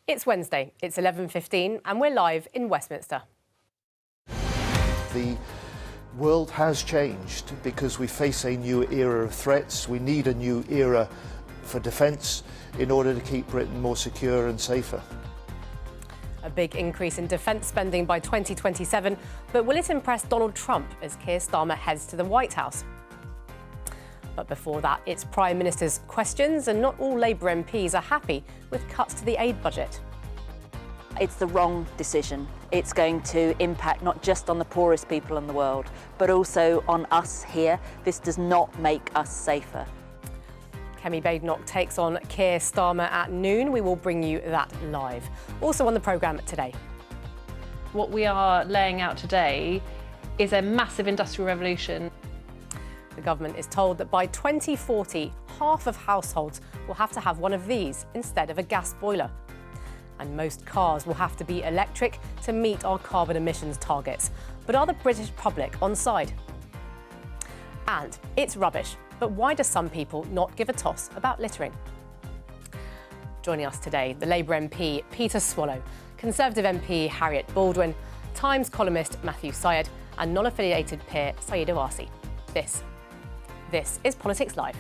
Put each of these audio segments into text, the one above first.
It's Wednesday, it's 11:15 and we're live in Westminster. The world has changed because we face a new era of threats. We need a new era for defence in order to keep Britain more secure and safer. A big increase in defence spending by 2027, but will it impress Donald Trump as Keir Starmer heads to the White House? But before that, it's Prime Minister's questions, and not all Labour MPs are happy with cuts to the aid budget. It's the wrong decision. It's going to impact not just on the poorest people in the world, but also on us here. This does not make us safer. Kemi Badenoch takes on Keir Starmer at noon. We will bring you that live. Also on the programme today. What we are laying out today is a massive industrial revolution. The government is told that by 2040, half of households will have to have one of these instead of a gas boiler. And most cars will have to be electric to meet our carbon emissions targets. But are the British public on side? And it's rubbish, but why do some people not give a toss about littering? Joining us today, the Labour MP Peter Swallow, Conservative MP Harriet Baldwin, Times columnist Matthew Syed, and non-affiliated peer Saeed Owasi. This is Politics Live.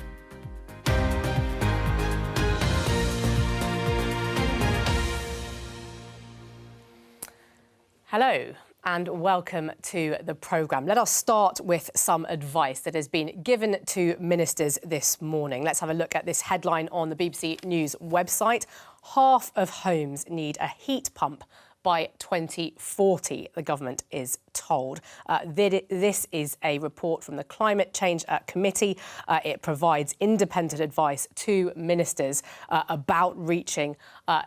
Hello and welcome to the programme. Let us start with some advice that has been given to ministers this morning. Let's have a look at this headline on the BBC News website. Half of homes need a heat pump by 2040, the government is told. This is a report from the Climate Change Committee. It provides independent advice to ministers about reaching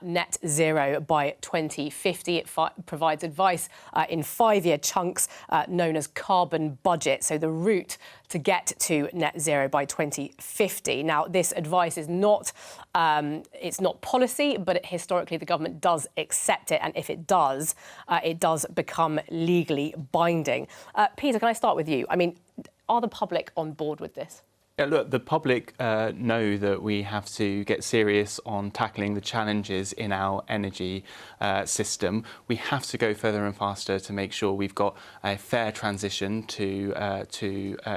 net zero by 2050. It provides advice in 5-year chunks known as carbon budget, so the route to get to net zero by 2050. Now, this advice is not, it's not policy, but historically the government does accept it, and if it does become legally binding. Peter, can I start with you? I mean, are the public on board with this? Yeah, look, the public know that we have to get serious on tackling the challenges in our energy system. We have to go further and faster to make sure we've got a fair transition to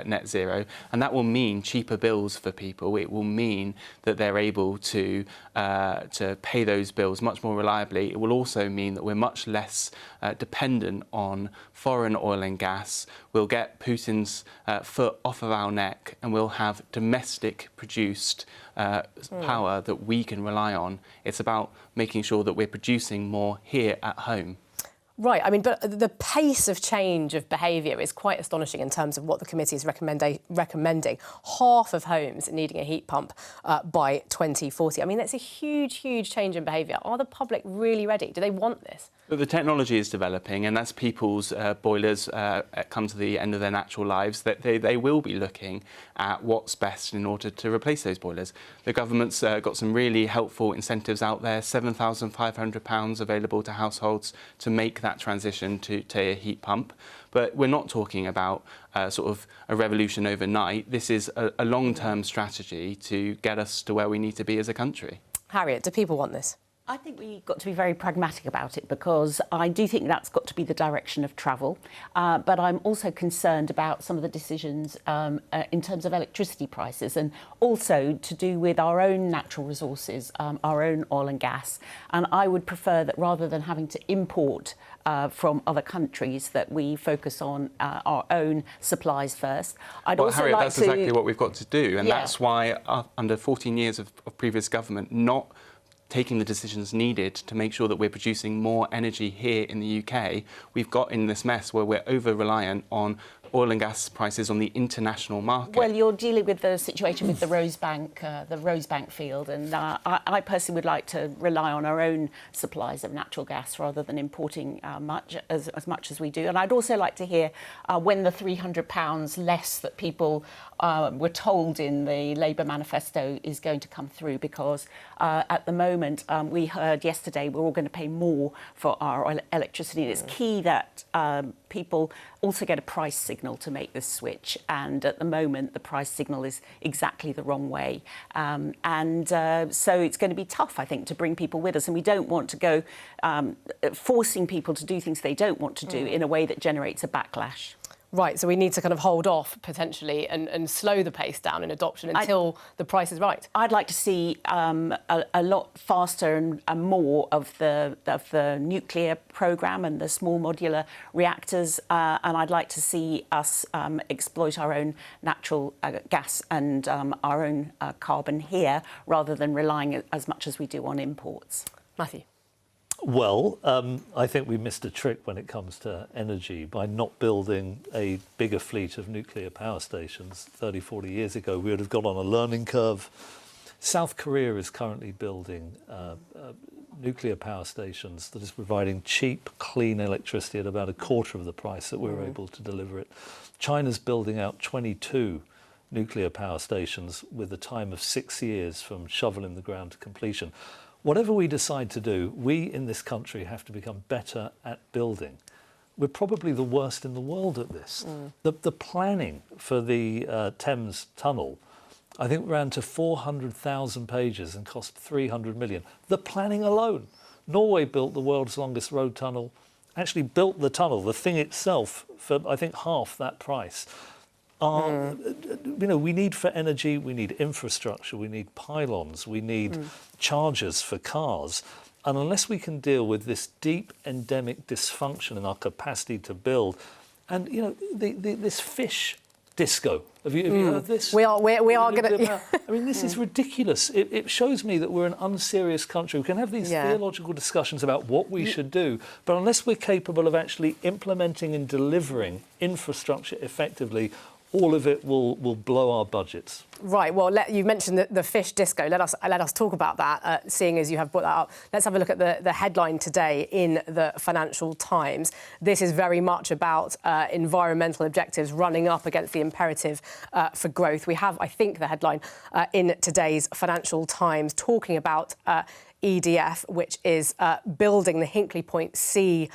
net zero, and that will mean cheaper bills for people. It will mean that they're able to pay those bills much more reliably. It will also mean that we're much less dependent on foreign oil and gas. We'll get Putin's foot off of our neck, and we'll have domestic produced power that we can rely on. It's about making sure that we're producing more here at home. Right, I mean, but the pace of change of behaviour is quite astonishing in terms of what the committee is recommending. Half of homes needing a heat pump by 2040. I mean, that's a huge, huge change in behaviour. Are the public really ready? Do they want this? But the technology is developing, and as people's boilers come to the end of their natural lives, that they will be looking at what's best in order to replace those boilers. The government's got some really helpful incentives out there, £7,500 available to households to make that transition to a heat pump. But we're not talking about sort of a revolution overnight. This is a long-term strategy to get us to where we need to be as a country. Harriet, do people want this? I think we've got to be very pragmatic about it, because I do think that's got to be the direction of travel. But I'm also concerned about some of the decisions in terms of electricity prices, and also to do with our own natural resources, our own oil and gas. And I would prefer that rather than having to import from other countries, that we focus on our own supplies first. Harriet, that's exactly what we've got to do. And that's why under 14 years of previous government, not taking the decisions needed to make sure that we're producing more energy here in the UK, we've got in this mess where we're over-reliant on oil and gas prices on the international market. Well, you're dealing with the situation with the Rosebank field, and I personally would like to rely on our own supplies of natural gas rather than importing as much as we do. And I'd also like to hear when the £300 less that people were told in the Labour manifesto is going to come through, because at the moment we heard yesterday we're all going to pay more for our electricity. And it's key that people also get a price signal to make this switch, and at the moment the price signal is exactly the wrong way. So it's going to be tough, I think, to bring people with us, and we don't want to go forcing people to do things they don't want to do in a way that generates a backlash. Right, so we need to kind of hold off potentially and slow the pace down in adoption until the price is right. I'd like to see a lot faster and more of the nuclear programme and the small modular reactors, and I'd like to see us exploit our own natural gas and our own carbon here, rather than relying as much as we do on imports. Matthew. Well, I think we missed a trick when it comes to energy by not building a bigger fleet of nuclear power stations 30, 40 years ago. We would have got on a learning curve. South Korea is currently building nuclear power stations that is providing cheap, clean electricity at about a quarter of the price that we were able to deliver it. China's building out 22 nuclear power stations with a time of 6 years from shovel in the ground to completion. Whatever we decide to do, we in this country have to become better at building. We're probably the worst in the world at this. The planning for the Thames Tunnel, I think, ran to 400,000 pages and cost 300 million. The planning alone. Norway built the world's longest road tunnel, actually built the tunnel, the thing itself, for I think half that price. We need for energy, we need infrastructure, we need pylons, we need chargers for cars. And unless we can deal with this deep endemic dysfunction in our capacity to build, and this fish disco, have you heard this? We are going to. I mean, this is ridiculous. It shows me that we're an unserious country. We can have these theological discussions about what we should do, but unless we're capable of actually implementing and delivering infrastructure effectively, all of it will blow our budgets. Right. Well, you mentioned the fish disco. Let us talk about that. Seeing as you have brought that up, let's have a look at the headline today in the Financial Times. This is very much about environmental objectives running up against the imperative for growth. We have, I think, the headline in today's Financial Times talking about EDF, which is building the Hinkley Point C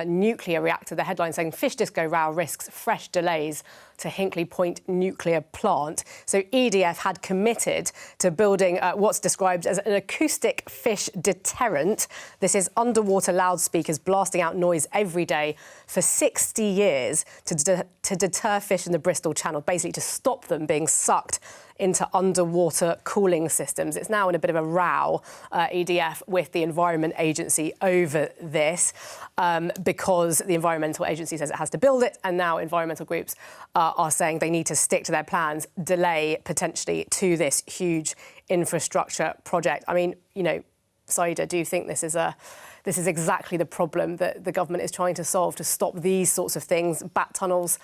nuclear reactor. The headline saying fish disco row risks fresh delays to Hinkley Point nuclear plant. So EDF had committed to building what's described as an acoustic fish deterrent. This is underwater loudspeakers blasting out noise every day for 60 years to deter fish in the Bristol Channel, basically to stop them being sucked into underwater cooling systems. It's now in a bit of a row, EDF, with the Environment Agency over this, because the Environmental Agency says it has to build it, and now environmental groups are saying they need to stick to their plans, delay potentially to this huge infrastructure project. I mean, Saida, do you think this is exactly the problem that the government is trying to solve, to stop these sorts of things, bat tunnels,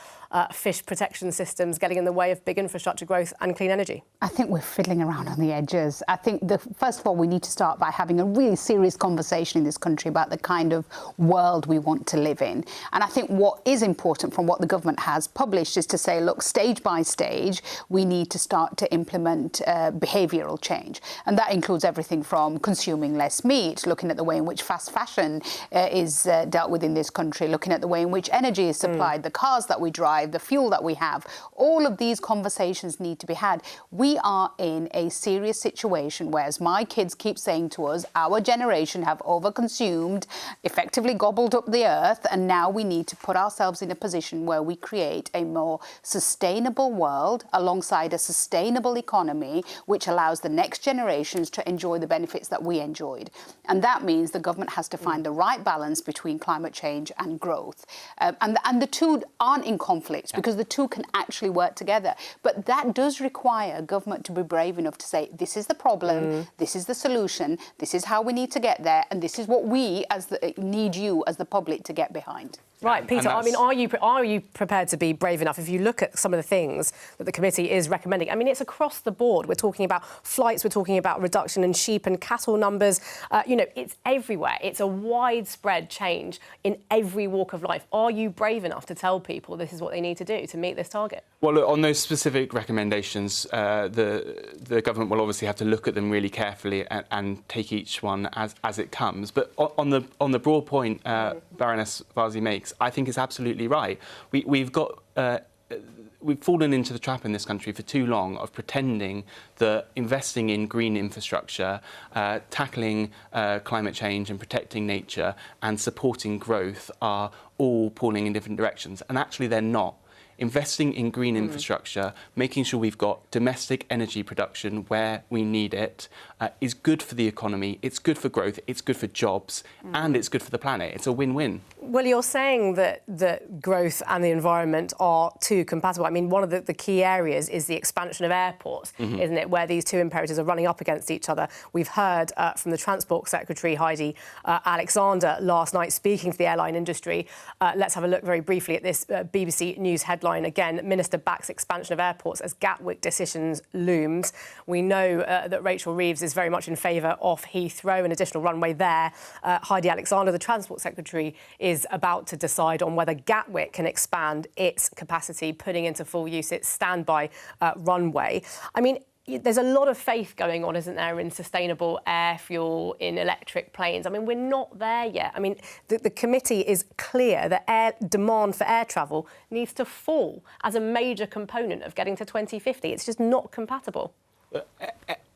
fish protection systems getting in the way of big infrastructure growth and clean energy? I think we're fiddling around on the edges. I think, first of all, we need to start by having a really serious conversation in this country about the kind of world we want to live in. And I think what is important from what the government has published is to say, look, stage by stage, we need to start to implement behavioural change. And that includes everything from consuming less meat, looking at the way in which fast fashion is dealt with in this country, looking at the way in which energy is supplied, the cars that we drive, the fuel that we have. All of these conversations need to be had. We are in a serious situation where, as my kids keep saying to us, our generation have overconsumed, effectively gobbled up the earth, and now we need to put ourselves in a position where we create a more sustainable world alongside a sustainable economy which allows the next generations to enjoy the benefits that we enjoyed. And that means the government has to find the right balance between climate change and growth. And the two aren't in conflict, because the two can actually work together. But that does require government to be brave enough to say, this is the problem, this is the solution, this is how we need to get there, and this is what we need you as the public to get behind. Right, Peter, I mean, are you prepared to be brave enough? If you look at some of the things that the committee is recommending, I mean, it's across the board. We're talking about flights, we're talking about reduction in sheep and cattle numbers. It's everywhere. It's a widespread change in every walk of life. Are you brave enough to tell people this is what they need to do to meet this target? Well, look, on those specific recommendations, the government will obviously have to look at them really carefully and take each one as it comes. But on the broad point Baroness Varzi makes, I think it's absolutely right. We've got we've fallen into the trap in this country for too long of pretending that investing in green infrastructure, tackling climate change and protecting nature and supporting growth are all pulling in different directions. And actually they're not. Investing in green infrastructure, making sure we've got domestic energy production where we need it, is good for the economy, it's good for growth, it's good for jobs, and it's good for the planet. It's a win-win. Well, you're saying that growth and the environment are too compatible. I mean, one of the key areas is the expansion of airports, isn't it, where these two imperatives are running up against each other. We've heard from the Transport Secretary, Heidi Alexander, last night speaking to the airline industry. Let's have a look very briefly at this BBC News headline. Again, Minister backs expansion of airports as Gatwick decisions looms. We know that Rachel Reeves is very much in favour of Heathrow, an additional runway there. Heidi Alexander, the Transport Secretary, is about to decide on whether Gatwick can expand its capacity, putting into full use its standby runway. I mean, there's a lot of faith going on, isn't there, in sustainable air fuel, in electric planes. I mean, we're not there yet. I mean, the committee is clear that demand for air travel needs to fall as a major component of getting to 2050. It's just not compatible.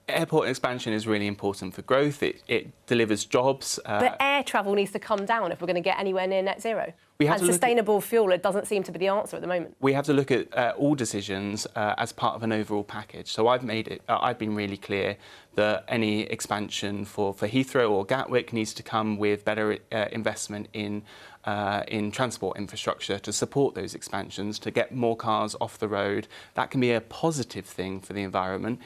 Airport expansion is really important for growth. It delivers jobs. But air travel needs to come down if we're going to get anywhere near net zero. And sustainable fuel, it doesn't seem to be the answer at the moment. We have to look at all decisions as part of an overall package. So I've been really clear that any expansion for Heathrow or Gatwick needs to come with better investment in transport infrastructure to support those expansions, to get more cars off the road. That can be a positive thing for the environment.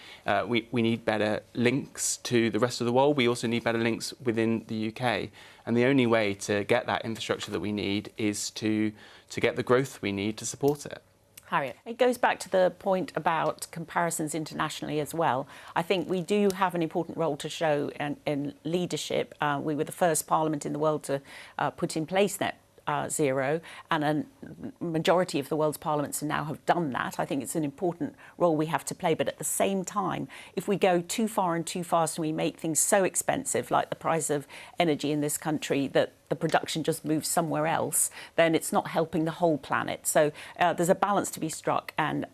We need better links to the rest of the world. We also need better links within the UK. And the only way to get that infrastructure that we need is to get the growth we need to support it. Harriet. It goes back to the point about comparisons internationally as well. I think we do have an important role to show in leadership. We were the first parliament in the world to put in place net zero, and a majority of the world's parliaments now have done that. I think it's an important role we have to play. But at the same time, if we go too far and too fast and we make things so expensive, like the price of energy in this country, that the production just moves somewhere else, then it's not helping the whole planet. So there's a balance to be struck, and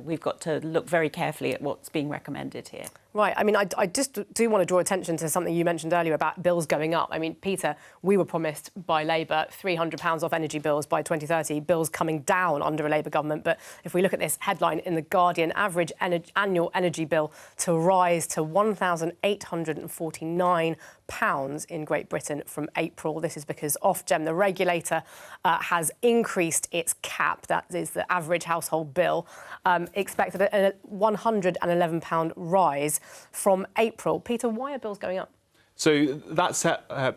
we've got to look very carefully at what's being recommended here. Right. I mean, I just do want to draw attention to something you mentioned earlier about bills going up. I mean, Peter, we were promised by Labour £300 off energy bills by 2030, bills coming down under a Labour government. But if we look at this headline in The Guardian, average annual energy bill to rise to £1,849 in Great Britain from April. This is because Ofgem, the regulator, has increased its cap. That is the average household bill, expected a £111 rise from April. Peter, why are bills going up? So that's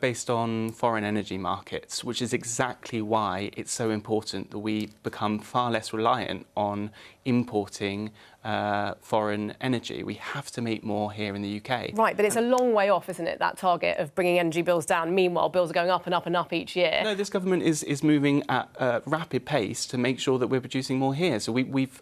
based on foreign energy markets, which is exactly why it's so important that we become far less reliant on importing foreign energy. We have to make more here in the UK. Right, but it's a long way off, isn't it, that target of bringing energy bills down? Meanwhile, bills are going up and up and up each year. No, this government is moving at a rapid pace to make sure that we're producing more here. So we've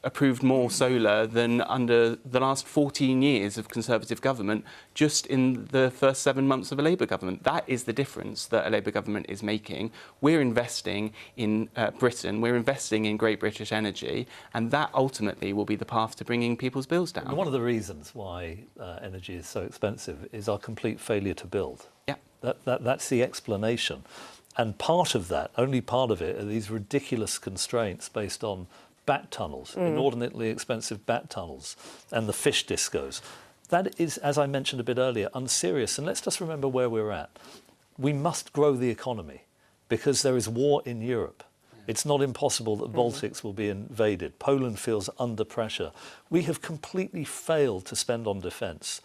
approved more solar than under the last 14 years of Conservative government, just in the first 7 months of a Labour government. That is the difference that a Labour government is making. We're investing in Britain, we're investing in Great British Energy, and that ultimately will be the path to bringing people's bills down. And one of the reasons why energy is so expensive is our complete failure to build. Yeah. That's the explanation. And part of that, only part of it, are these ridiculous constraints based on bat tunnels, inordinately expensive bat tunnels, and the fish discos. That is, as I mentioned a bit earlier, unserious. And let's just remember where we're at. We must grow the economy because there is war in Europe. It's not impossible that Baltics will be invaded. Poland feels under pressure. We have completely failed to spend on defence.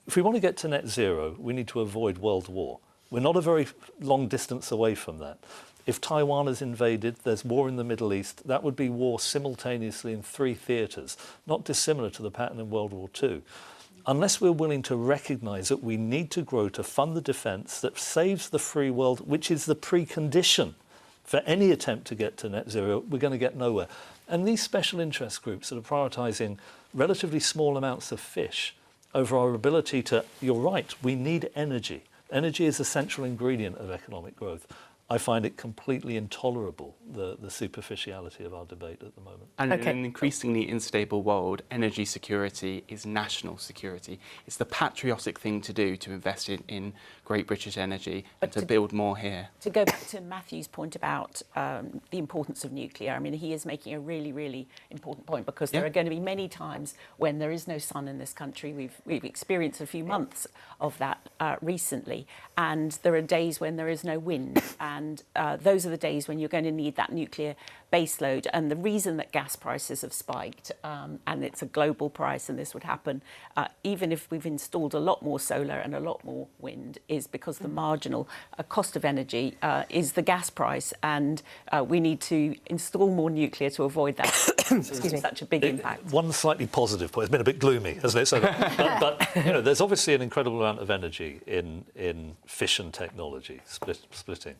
If we want to get to net zero, we need to avoid world war. We're not a very long distance away from that. If Taiwan is invaded, there's war in the Middle East, that would be war simultaneously in 3 theatres, not dissimilar to the pattern in World War II. Unless we're willing to recognise that we need to grow to fund the defence that saves the free world, which is the precondition for any attempt to get to net zero, we're going to get nowhere. And these special interest groups that are prioritising relatively small amounts of fish over our ability to, you're right, we need energy. Energy is a central ingredient of economic growth. I find it completely intolerable, the superficiality of our debate at the moment. And in an increasingly unstable world, energy security is national security. It's the patriotic thing to do to invest in great British energy and to build more here. To go back to Matthew's point about the importance of nuclear, I mean, he is making a really, really important point, because there are going to be many times when there is no sun in this country. We've experienced a few months of that recently, and there are days when there is no wind, and those are the days when you're going to need that nuclear baseload. And the reason that gas prices have spiked, and it's a global price, and this would happen even if we've installed a lot more solar and a lot more wind, is because the marginal cost of energy is the gas price, and we need to install more nuclear to avoid that. Such a big impact. One slightly positive point. It's been a bit gloomy, hasn't it? So but you know, there's obviously an incredible amount of energy in fission technology, splitting.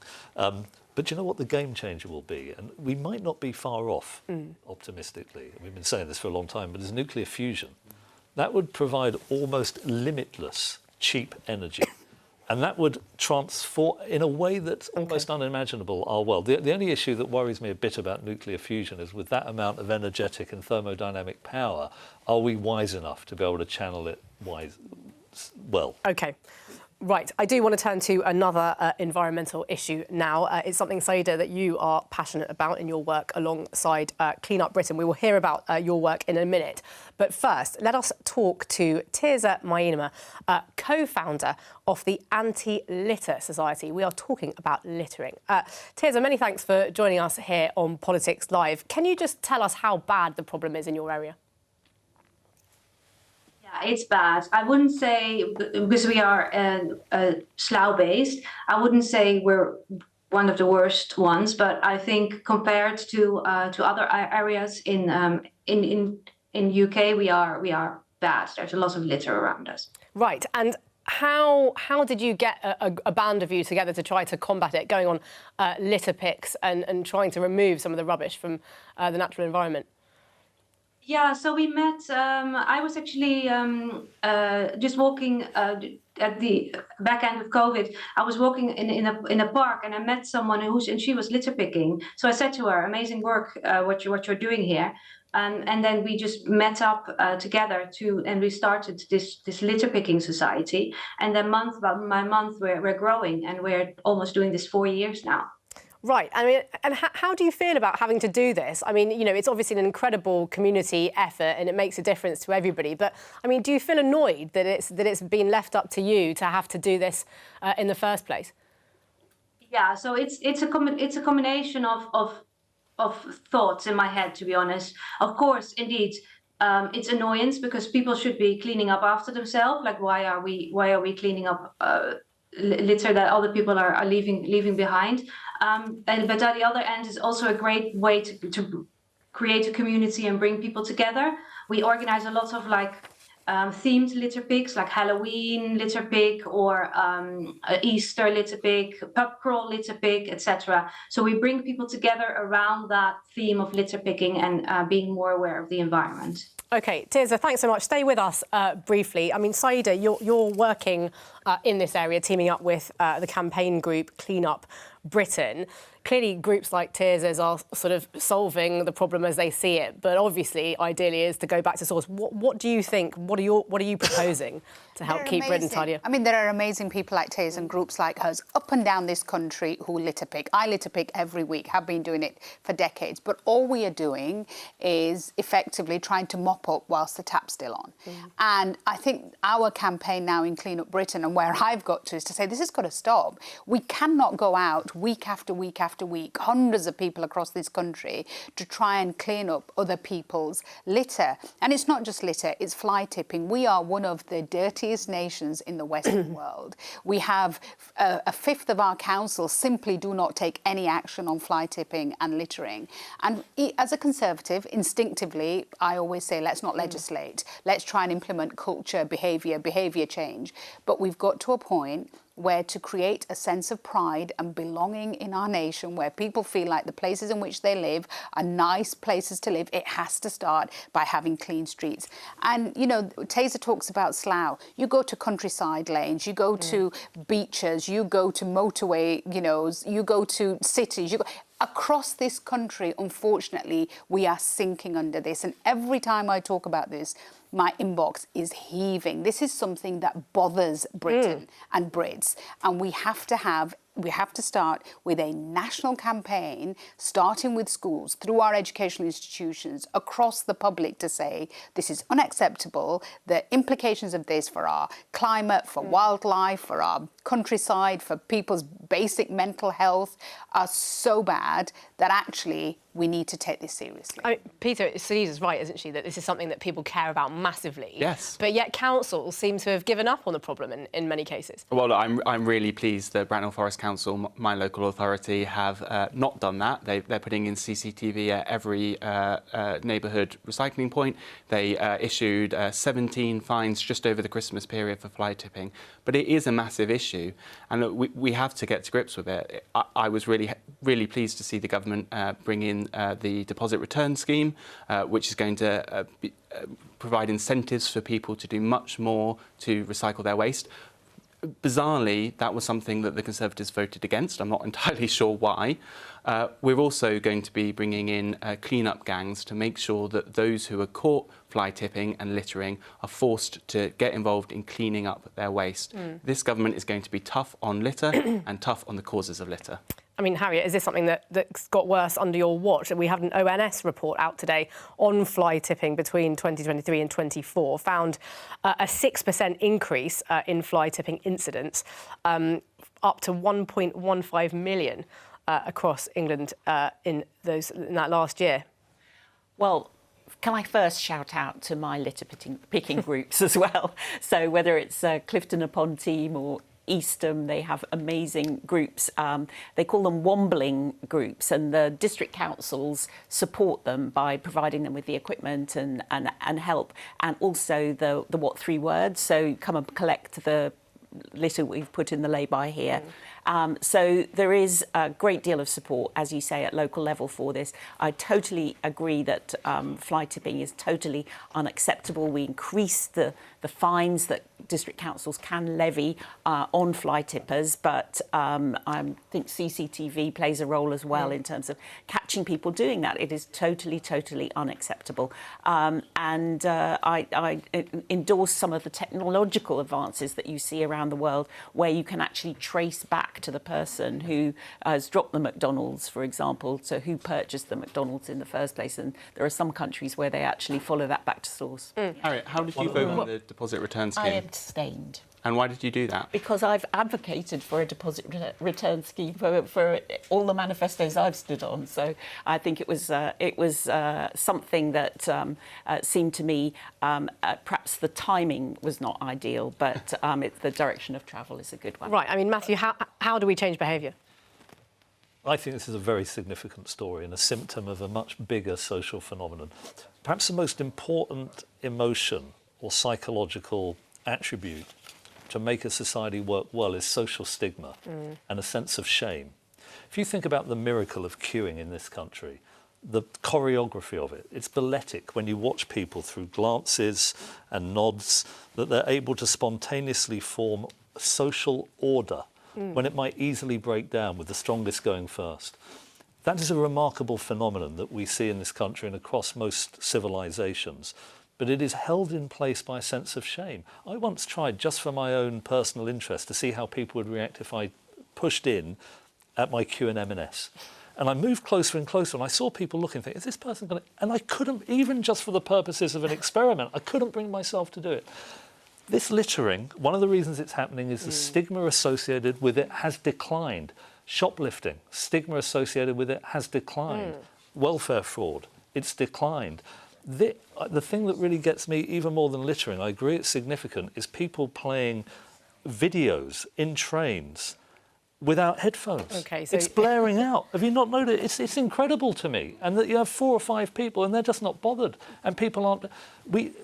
But you know what the game changer will be? And we might not be far off, optimistically. We've been saying this for a long time, but it's nuclear fusion. That would provide almost limitless, cheap energy. And that would transform, in a way that's almost unimaginable, our world. The only issue that worries me a bit about nuclear fusion is, with that amount of energetic and thermodynamic power, are we wise enough to be able to channel it well? OK. Right, I do want to turn to another environmental issue now. It's something, Saida, that you are passionate about in your work alongside Clean Up Britain. We will hear about your work in a minute. But first, let us talk to Tirza Mayenema, co-founder of the Anti-Litter Society. We are talking about littering. Tirza, many thanks for joining us here on Politics Live. Can you just tell us how bad the problem is in your area? It's bad. I wouldn't say, because we are Slough based, I wouldn't say we're one of the worst ones, but I think compared to other areas in UK, we are bad. There's a lot of litter around us. Right, and how did you get a band of you together to try to combat it, going on litter picks and trying to remove some of the rubbish from the natural environment? Yeah, so we met. I was actually just walking at the back end of COVID. I was walking in a park, and I met someone and she was litter picking. So I said to her, "Amazing work, what you're doing here." And then we just met up together and we started this litter picking society. And then month by month, we're growing, and we're almost doing this 4 years now. Right. I mean, and how do you feel about having to do this? I mean, you know, it's obviously an incredible community effort and it makes a difference to everybody. But I mean, do you feel annoyed that it's been left up to you to have to do this in the first place? Yeah. So it's a combination of thoughts in my head, to be honest. Of course, indeed. It's annoyance, because people should be cleaning up after themselves. Like, why are we cleaning up litter that other people are leaving behind? But at the other end is also a great way to create a community and bring people together. We organize a lot of themed litter picks, like Halloween litter pick or Easter litter pick, pub crawl litter pick, etc. So we bring people together around that theme of litter picking and being more aware of the environment. OK, Tirza, thanks so much. Stay with us briefly. I mean, Saida, you're working in this area, teaming up with the campaign group Clean Up Britain. Clearly, groups like Tirza's are sort of solving the problem as they see it, but obviously, ideally, is to go back to source. What do you think? What are you proposing to help keep Britain tidier? I mean, there are amazing people like Tirza and groups like hers up and down this country who litter pick. I litter pick every week, have been doing it for decades. But all we are doing is effectively trying to mop up whilst the tap's still on. And I think our campaign now in Clean Up Britain, and where I've got to, is to say this has got to stop. We cannot go out week after week after week, hundreds of people across this country, to try and clean up other people's litter. And it's not just litter, it's fly tipping. We are one of the dirtiest nations in the Western world. We have a fifth of our councils simply do not take any action on fly tipping and littering. And as a Conservative, instinctively, I always say, let's not legislate. Let's try and implement culture, behaviour change. But we've got to a point where to create a sense of pride and belonging in our nation, where people feel like the places in which they live are nice places to live, it has to start by having clean streets. And, you know, Taser talks about Slough. You go to countryside lanes, you go to beaches, you go to motorway, you know, you go to cities, across this country, unfortunately, we are sinking under this. And every time I talk about this, my inbox is heaving. This is something that bothers Britain and Brits. And we have to start with a national campaign, starting with schools, through our educational institutions, across the public, to say this is unacceptable. The implications of this for our climate, for wildlife, for our countryside, for people's basic mental health are so bad that actually we need to take this seriously. I mean, Peter, Salisa's right, isn't she, that this is something that people care about massively? Yes. But yet councils seem to have given up on the problem in many cases. Well, I'm really pleased that Bracknell Forest Council, my local authority, have not done that. They're putting in CCTV at every neighbourhood recycling point. They issued 17 fines just over the Christmas period for fly tipping. But it is a massive issue, and look, we have to get to grips with it. I was really pleased to see the government bring in the deposit return scheme, which is going to provide incentives for people to do much more to recycle their waste. Bizarrely, that was something that the Conservatives voted against. I'm not entirely sure why. We're also going to be bringing in clean-up gangs to make sure that those who are caught fly tipping and littering are forced to get involved in cleaning up their waste. This government is going to be tough on litter and tough on the causes of litter. I mean, Harriet, is this something that's got worse under your watch? We had an ONS report out today on fly tipping between 2023 and 24, found a 6% increase in fly tipping incidents, up to 1.15 million across England in that last year. Well, can I first shout out to my litter picking groups as well? So whether it's Clifton upon Team or Eastham, they have amazing groups. They call them wombling groups, and the district councils support them by providing them with the equipment and help, and also the what 3 words. So come and collect the litter we've put in the lay-by here. So there is a great deal of support, as you say, at local level for this. I totally agree that fly tipping is totally unacceptable. We increase the fines that district councils can levy on fly tippers, but I think CCTV plays a role as well in terms of catching people doing that. It is totally, totally unacceptable. And I endorse some of the technological advances that you see around the world, where you can actually trace back to the person who has dropped the McDonald's, for example, so who purchased the McDonald's in the first place. And there are some countries where they actually follow that back to source. Harriet, how did you vote on the deposit return scheme? I abstained. And why did you do that? Because I've advocated for a deposit return scheme for all the manifestos I've stood on. So I think it was something that seemed to me perhaps the timing was not ideal, but the direction of travel is a good one. Right. I mean, Matthew, how do we change behaviour? I think this is a very significant story and a symptom of a much bigger social phenomenon. Perhaps the most important emotion or psychological attribute to make a society work well is social stigma and a sense of shame. If you think about the miracle of queuing in this country, the choreography of it, it's balletic when you watch people through glances and nods, that they're able to spontaneously form social order when it might easily break down with the strongest going first. That is a remarkable phenomenon that we see in this country and across most civilizations. But it is held in place by a sense of shame. I once tried, just for my own personal interest, to see how people would react if I pushed in at my queue in M&S. And I moved closer and closer, and I saw people looking, thinking, is this person going to... And I couldn't, even just for the purposes of an experiment, I couldn't bring myself to do it. This littering, one of the reasons it's happening is the stigma associated with it has declined. Shoplifting, stigma associated with it has declined. Welfare fraud, it's declined. The thing that really gets me even more than littering, I agree it's significant, is people playing videos in trains without headphones. Okay, so it's blaring out. Have you not noticed? It's incredible to me. And that you have 4 or 5 people and they're just not bothered. And people aren't...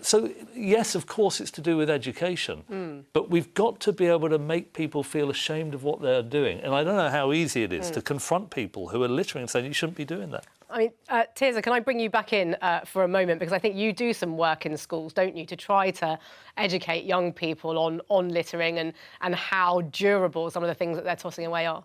So, yes, of course, it's to do with education. But we've got to be able to make people feel ashamed of what they're doing. And I don't know how easy it is to confront people who are littering and saying, you shouldn't be doing that. I mean, Tirza, can I bring you back in for a moment? Because I think you do some work in schools, don't you, to try to educate young people on littering and how durable some of the things that they're tossing away are.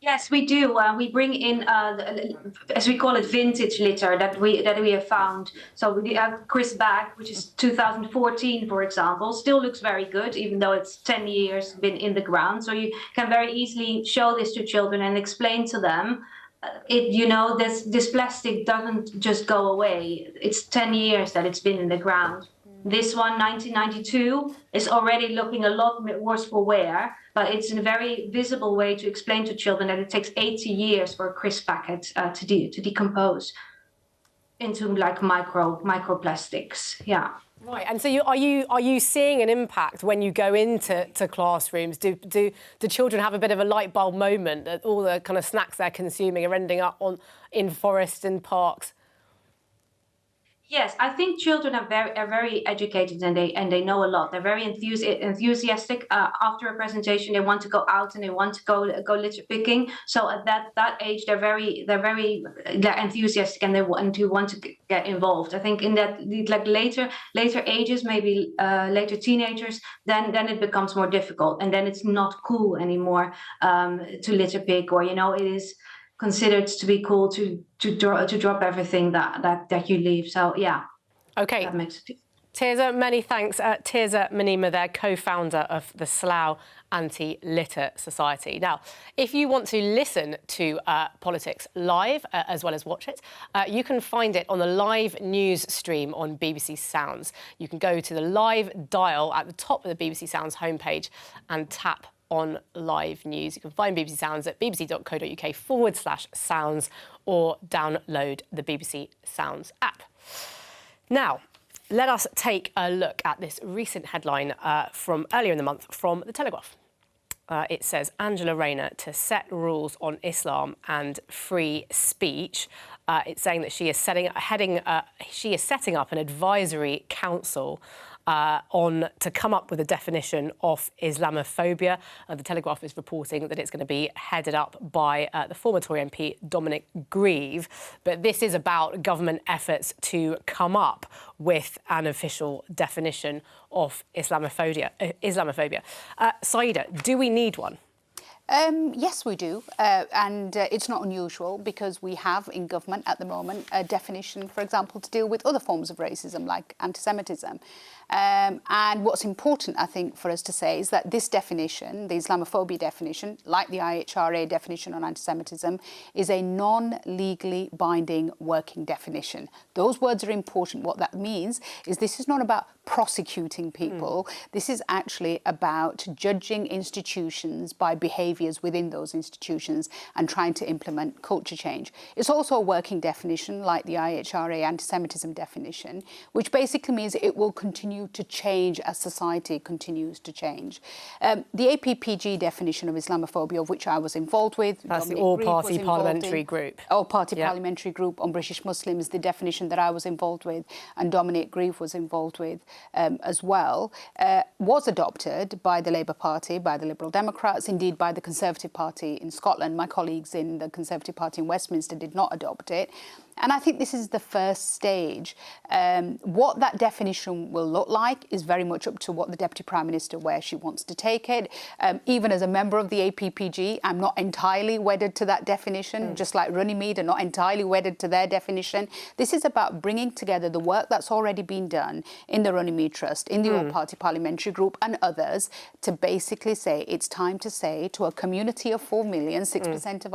Yes, we do. We bring in, as we call it, vintage litter that we have found. So we have Chris bag, which is 2014, for example, still looks very good, even though it's 10 years been in the ground. So you can very easily show this to children and explain to them. This plastic doesn't just go away. It's 10 years that it's been in the ground. This one, 1992, is already looking a lot worse for wear, but it's in a very visible way to explain to children that it takes 80 years for a crisp packet to decompose into like microplastics. Yeah. Right, and so are you seeing an impact when you go into classrooms? Do children have a bit of a light bulb moment that all the kind of snacks they're consuming are ending up in forests and parks? Yes, I think children are very educated and they know a lot. They're very enthusiastic. After a presentation, they want to go out and they want to go litter picking. So at that age, they're enthusiastic and they want to get involved. I think in that like later ages, maybe later teenagers, then it becomes more difficult, and then it's not cool anymore to litter pick, or it is considered to be cool to drop everything that you leave. So yeah. Okay. That makes it. Tirza, many thanks. Tirza Manima there, co-founder of the Slough Anti-Litter Society. Now, if you want to listen to politics live as well as watch it, you can find it on the live news stream on BBC Sounds. You can go to the live dial at the top of the BBC Sounds homepage and tap on live news. You can find BBC Sounds at bbc.co.uk/sounds or download the BBC Sounds app. Now, let us take a look at this recent headline from earlier in the month from The Telegraph. It says, Angela Rayner to set rules on Islam and free speech. It's saying that she is setting up an advisory council to come up with a definition of Islamophobia. The Telegraph is reporting that it's going to be headed up by the former Tory MP Dominic Grieve. But this is about government efforts to come up with an official definition of Islamophobia. Saida, do we need one? Yes, we do. And it's not unusual because we have in government at the moment a definition, for example, to deal with other forms of racism like anti-Semitism. And what's important, I think, for us to say is that this definition, the Islamophobia definition, like the IHRA definition on anti-Semitism, is a non-legally binding working definition. Those words are important. What that means is this is not about prosecuting people. This is actually about judging institutions by behaviours within those institutions and trying to implement culture change. It's also a working definition like the IHRA anti-Semitism definition, which basically means it will continue to change as society continues to change. The APPG definition of Islamophobia, of which I was involved with. That's the all-party parliamentary group. All-party parliamentary group on British Muslims, the definition that I was involved with and Dominic Grieve was involved with as well, was adopted by the Labour Party, by the Liberal Democrats, indeed by the Conservative Party in Scotland. My colleagues in the Conservative Party in Westminster did not adopt it. And I think this is the first stage. What that definition will look like is very much up to what the Deputy Prime Minister, where she wants to take it. Even as a member of the APPG, I'm not entirely wedded to that definition, just like Runnymede are not entirely wedded to their definition. This is about bringing together the work that's already been done in the Runnymede Trust, in the All-Party Parliamentary Group and others, to basically say it's time to say to a community of 4 million, 6%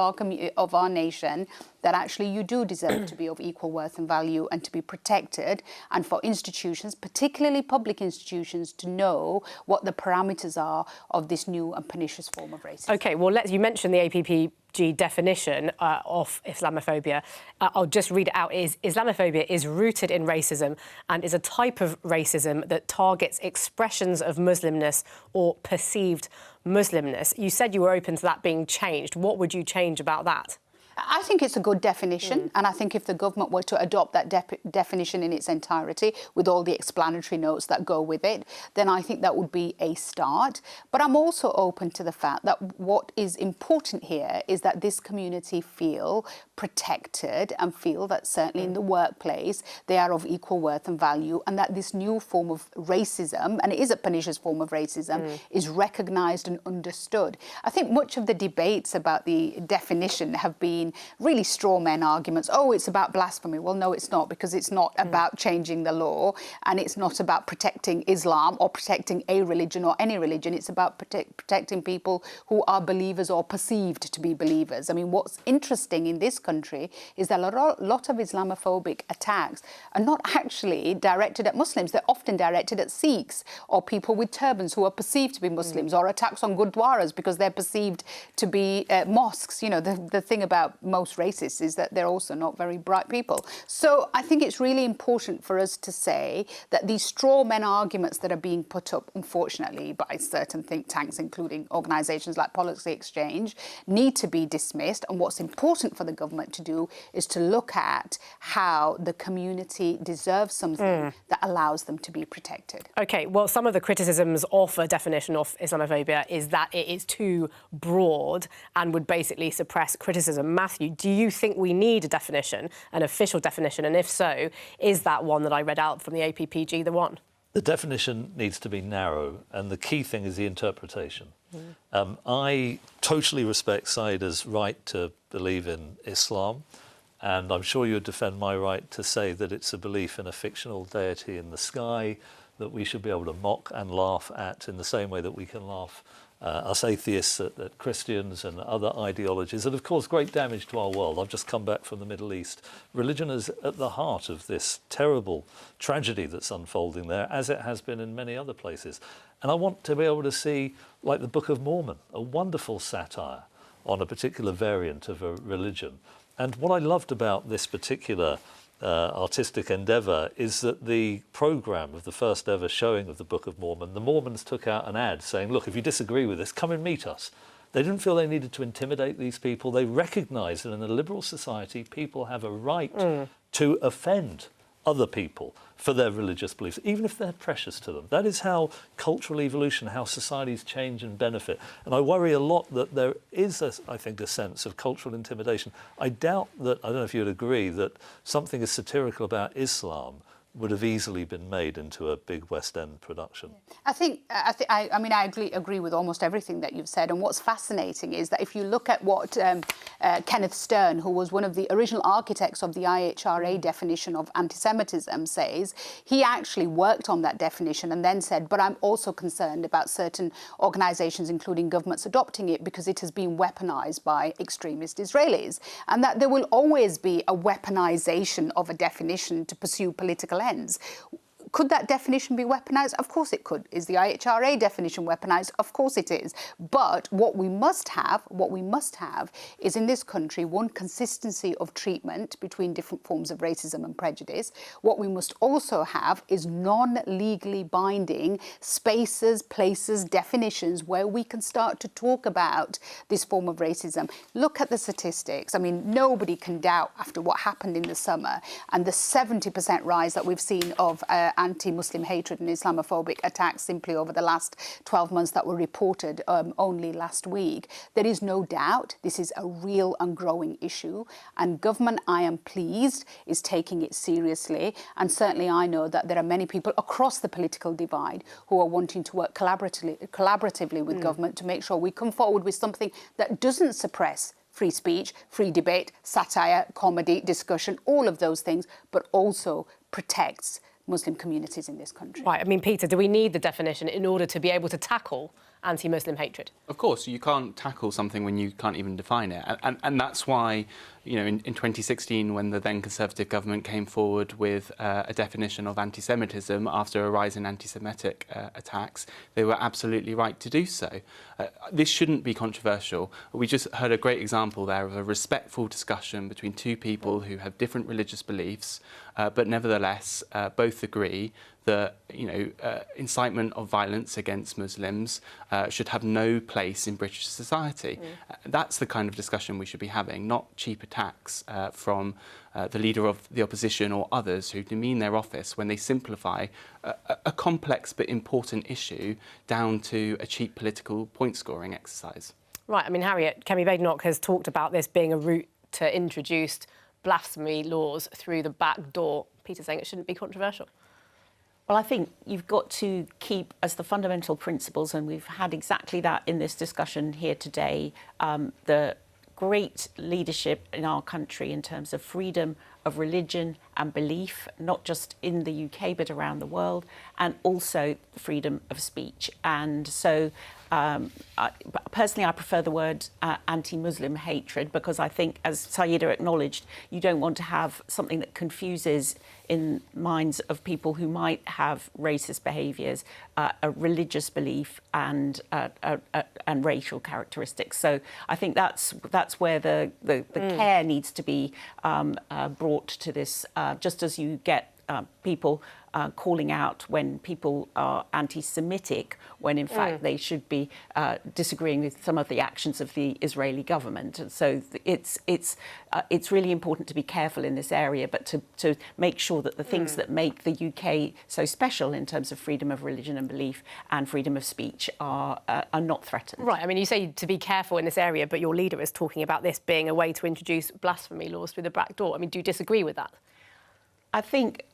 of our nation, that actually you do deserve to be of equal worth and value and to be protected, and for institutions, particularly public institutions, to know what the parameters are of this new and pernicious form of racism. OK, well, you mentioned the PMQ definition of Islamophobia, I'll just read it out, is Islamophobia is rooted in racism and is a type of racism that targets expressions of Muslimness or perceived Muslimness. You said you were open to that being changed. What would you change about that? I think it's a good definition, and I think if the government were to adopt that definition in its entirety, with all the explanatory notes that go with it, then I think that would be a start. But I'm also open to the fact that what is important here is that this community feel protected and feel that certainly in the workplace they are of equal worth and value, and that this new form of racism, and it is a pernicious form of racism, is recognised and understood. I think much of the debates about the definition have been really straw men arguments. Oh, it's about blasphemy. Well, no, it's not, because it's not about changing the law, and it's not about protecting Islam or protecting a religion or any religion. It's about protecting people who are believers or perceived to be believers. I mean, what's interesting in this country is that a lot of Islamophobic attacks are not actually directed at Muslims. They're often directed at Sikhs or people with turbans who are perceived to be Muslims, or attacks on gurdwaras because they're perceived to be mosques. You know, the thing about most racists is that they're also not very bright people. So I think it's really important for us to say that these straw men arguments that are being put up, unfortunately, by certain think tanks, including organisations like Policy Exchange, need to be dismissed. And what's important for the government to do is to look at how the community deserves something that allows them to be protected. OK, well, some of the criticisms of a definition of Islamophobia is that it is too broad and would basically suppress criticism. Matthew, do you think we need a definition, an official definition? And if so, is that one that I read out from the APPG the one? The definition needs to be narrow, and the key thing is the interpretation. I totally respect Saida's right to believe in Islam, and I'm sure you would defend my right to say that it's a belief in a fictional deity in the sky that we should be able to mock and laugh at in the same way that we can laugh us atheists at Christians and other ideologies that have caused great damage to our world. I've just come back from the Middle East. Religion is at the heart of this terrible tragedy that's unfolding there, as it has been in many other places. And I want to be able to see, like the Book of Mormon, a wonderful satire on a particular variant of a religion. And what I loved about this particular artistic endeavour is that the programme of the first ever showing of the Book of Mormon, the Mormons took out an ad saying, look, if you disagree with this, come and meet us. They didn't feel they needed to intimidate these people. They recognised that in a liberal society, people have a right to offend other people for their religious beliefs, even if they're precious to them. That is how cultural evolution, how societies change and benefit. And I worry a lot that there is, I think, a sense of cultural intimidation. I doubt that, I don't know if you'd agree, that something as satirical about Islam would have easily been made into a big West End production. I mean, I agree with almost everything that you've said. And what's fascinating is that if you look at what Kenneth Stern, who was one of the original architects of the IHRA definition of anti-Semitism, says, he actually worked on that definition and then said, but I'm also concerned about certain organisations, including governments, adopting it because it has been weaponised by extremist Israelis, and that there will always be a weaponisation of a definition to pursue political ends. Could that definition be weaponised? Of course it could. Is the IHRA definition weaponised? Of course it is. But what we must have is in this country one consistency of treatment between different forms of racism and prejudice. What we must also have is non-legally binding spaces, places, definitions where we can start to talk about this form of racism. Look at the statistics. I mean, nobody can doubt after what happened in the summer and the 70% rise that we've seen of anti-Muslim hatred and Islamophobic attacks simply over the last 12 months that were reported only last week. There is no doubt this is a real and growing issue, and government, I am pleased, is taking it seriously. And certainly I know that there are many people across the political divide who are wanting to work collaboratively with government to make sure we come forward with something that doesn't suppress free speech, free debate, satire, comedy, discussion, all of those things, but also protects Muslim communities in this country. Right. I mean, Peter, do we need the definition in order to be able to tackle anti-Muslim hatred? Of course, you can't tackle something when you can't even define it. And that's why, you know, in 2016, when the then Conservative government came forward with a definition of anti-Semitism after a rise in anti-Semitic attacks, they were absolutely right to do so. This shouldn't be controversial. We just heard a great example there of a respectful discussion between two people who have different religious beliefs, but nevertheless both agree that, you know, incitement of violence against Muslims should have no place in British society. That's the kind of discussion we should be having, not cheap attacks from the leader of the opposition or others who demean their office when they simplify a complex but important issue down to a cheap political point-scoring exercise. Right, I mean, Harriet, Kemi Badenoch has talked about this being a route to introduce blasphemy laws through the back door. Peter's saying it shouldn't be controversial. Well, I think you've got to keep as the fundamental principles, and we've had exactly that in this discussion here today, the great leadership in our country in terms of freedom of religion and belief, not just in the UK but around the world, and also freedom of speech. And so personally, I prefer the word anti-Muslim hatred, because I think, as Sayeeda acknowledged, you don't want to have something that confuses in minds of people who might have racist behaviours, a religious belief and racial characteristics. So I think that's where the care needs to be brought to this, just as you get people calling out when people are anti-Semitic, when in fact they should be disagreeing with some of the actions of the Israeli government. And so it's really important to be careful in this area, but to make sure that the things that make the UK so special in terms of freedom of religion and belief and freedom of speech are not threatened. Right, I mean, you say to be careful in this area, but your leader is talking about this being a way to introduce blasphemy laws through the back door. I mean, do you disagree with that? I think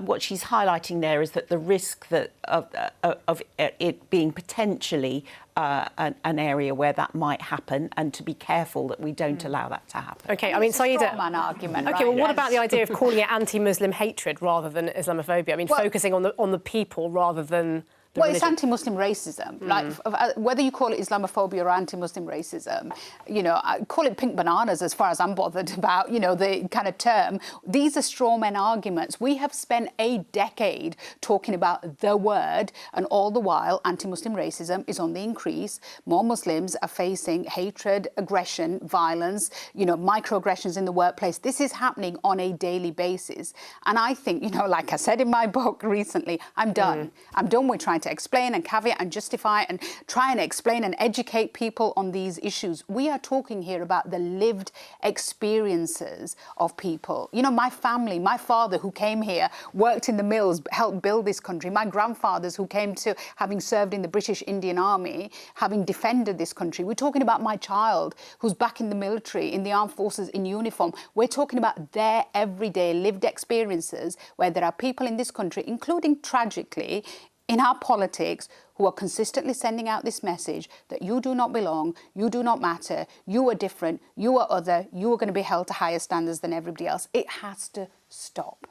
what she's highlighting there is that the risk that of it being potentially an area where that might happen, and to be careful that we don't allow that to happen. OK, I mean, Sayeeda... argument, OK, well, what about the idea of calling it anti-Muslim hatred rather than Islamophobia? I mean, focusing on the people rather than... Well, it's anti-Muslim racism. Like, whether you call it Islamophobia or anti-Muslim racism, you know, I call it pink bananas as far as I'm bothered about, you know, the kind of term. These are straw man arguments. We have spent a decade talking about the word, and all the while anti-Muslim racism is on the increase. More Muslims are facing hatred, aggression, violence, you know, microaggressions in the workplace. This is happening on a daily basis. And I think, you know, like I said in my book recently, I'm done. I'm done with trying to explain and caveat and justify and try and explain and educate people on these issues. We are talking here about the lived experiences of people. You know, my family, my father who came here, worked in the mills, helped build this country. My grandfathers who came to having served in the British Indian Army, having defended this country. We're talking about my child who's back in the military, in the armed forces, in uniform. We're talking about their everyday lived experiences, where there are people in this country, including tragically in our politics, who are consistently sending out this message that you do not belong, you do not matter, you are different, you are other, you are going to be held to higher standards than everybody else. It has to stop.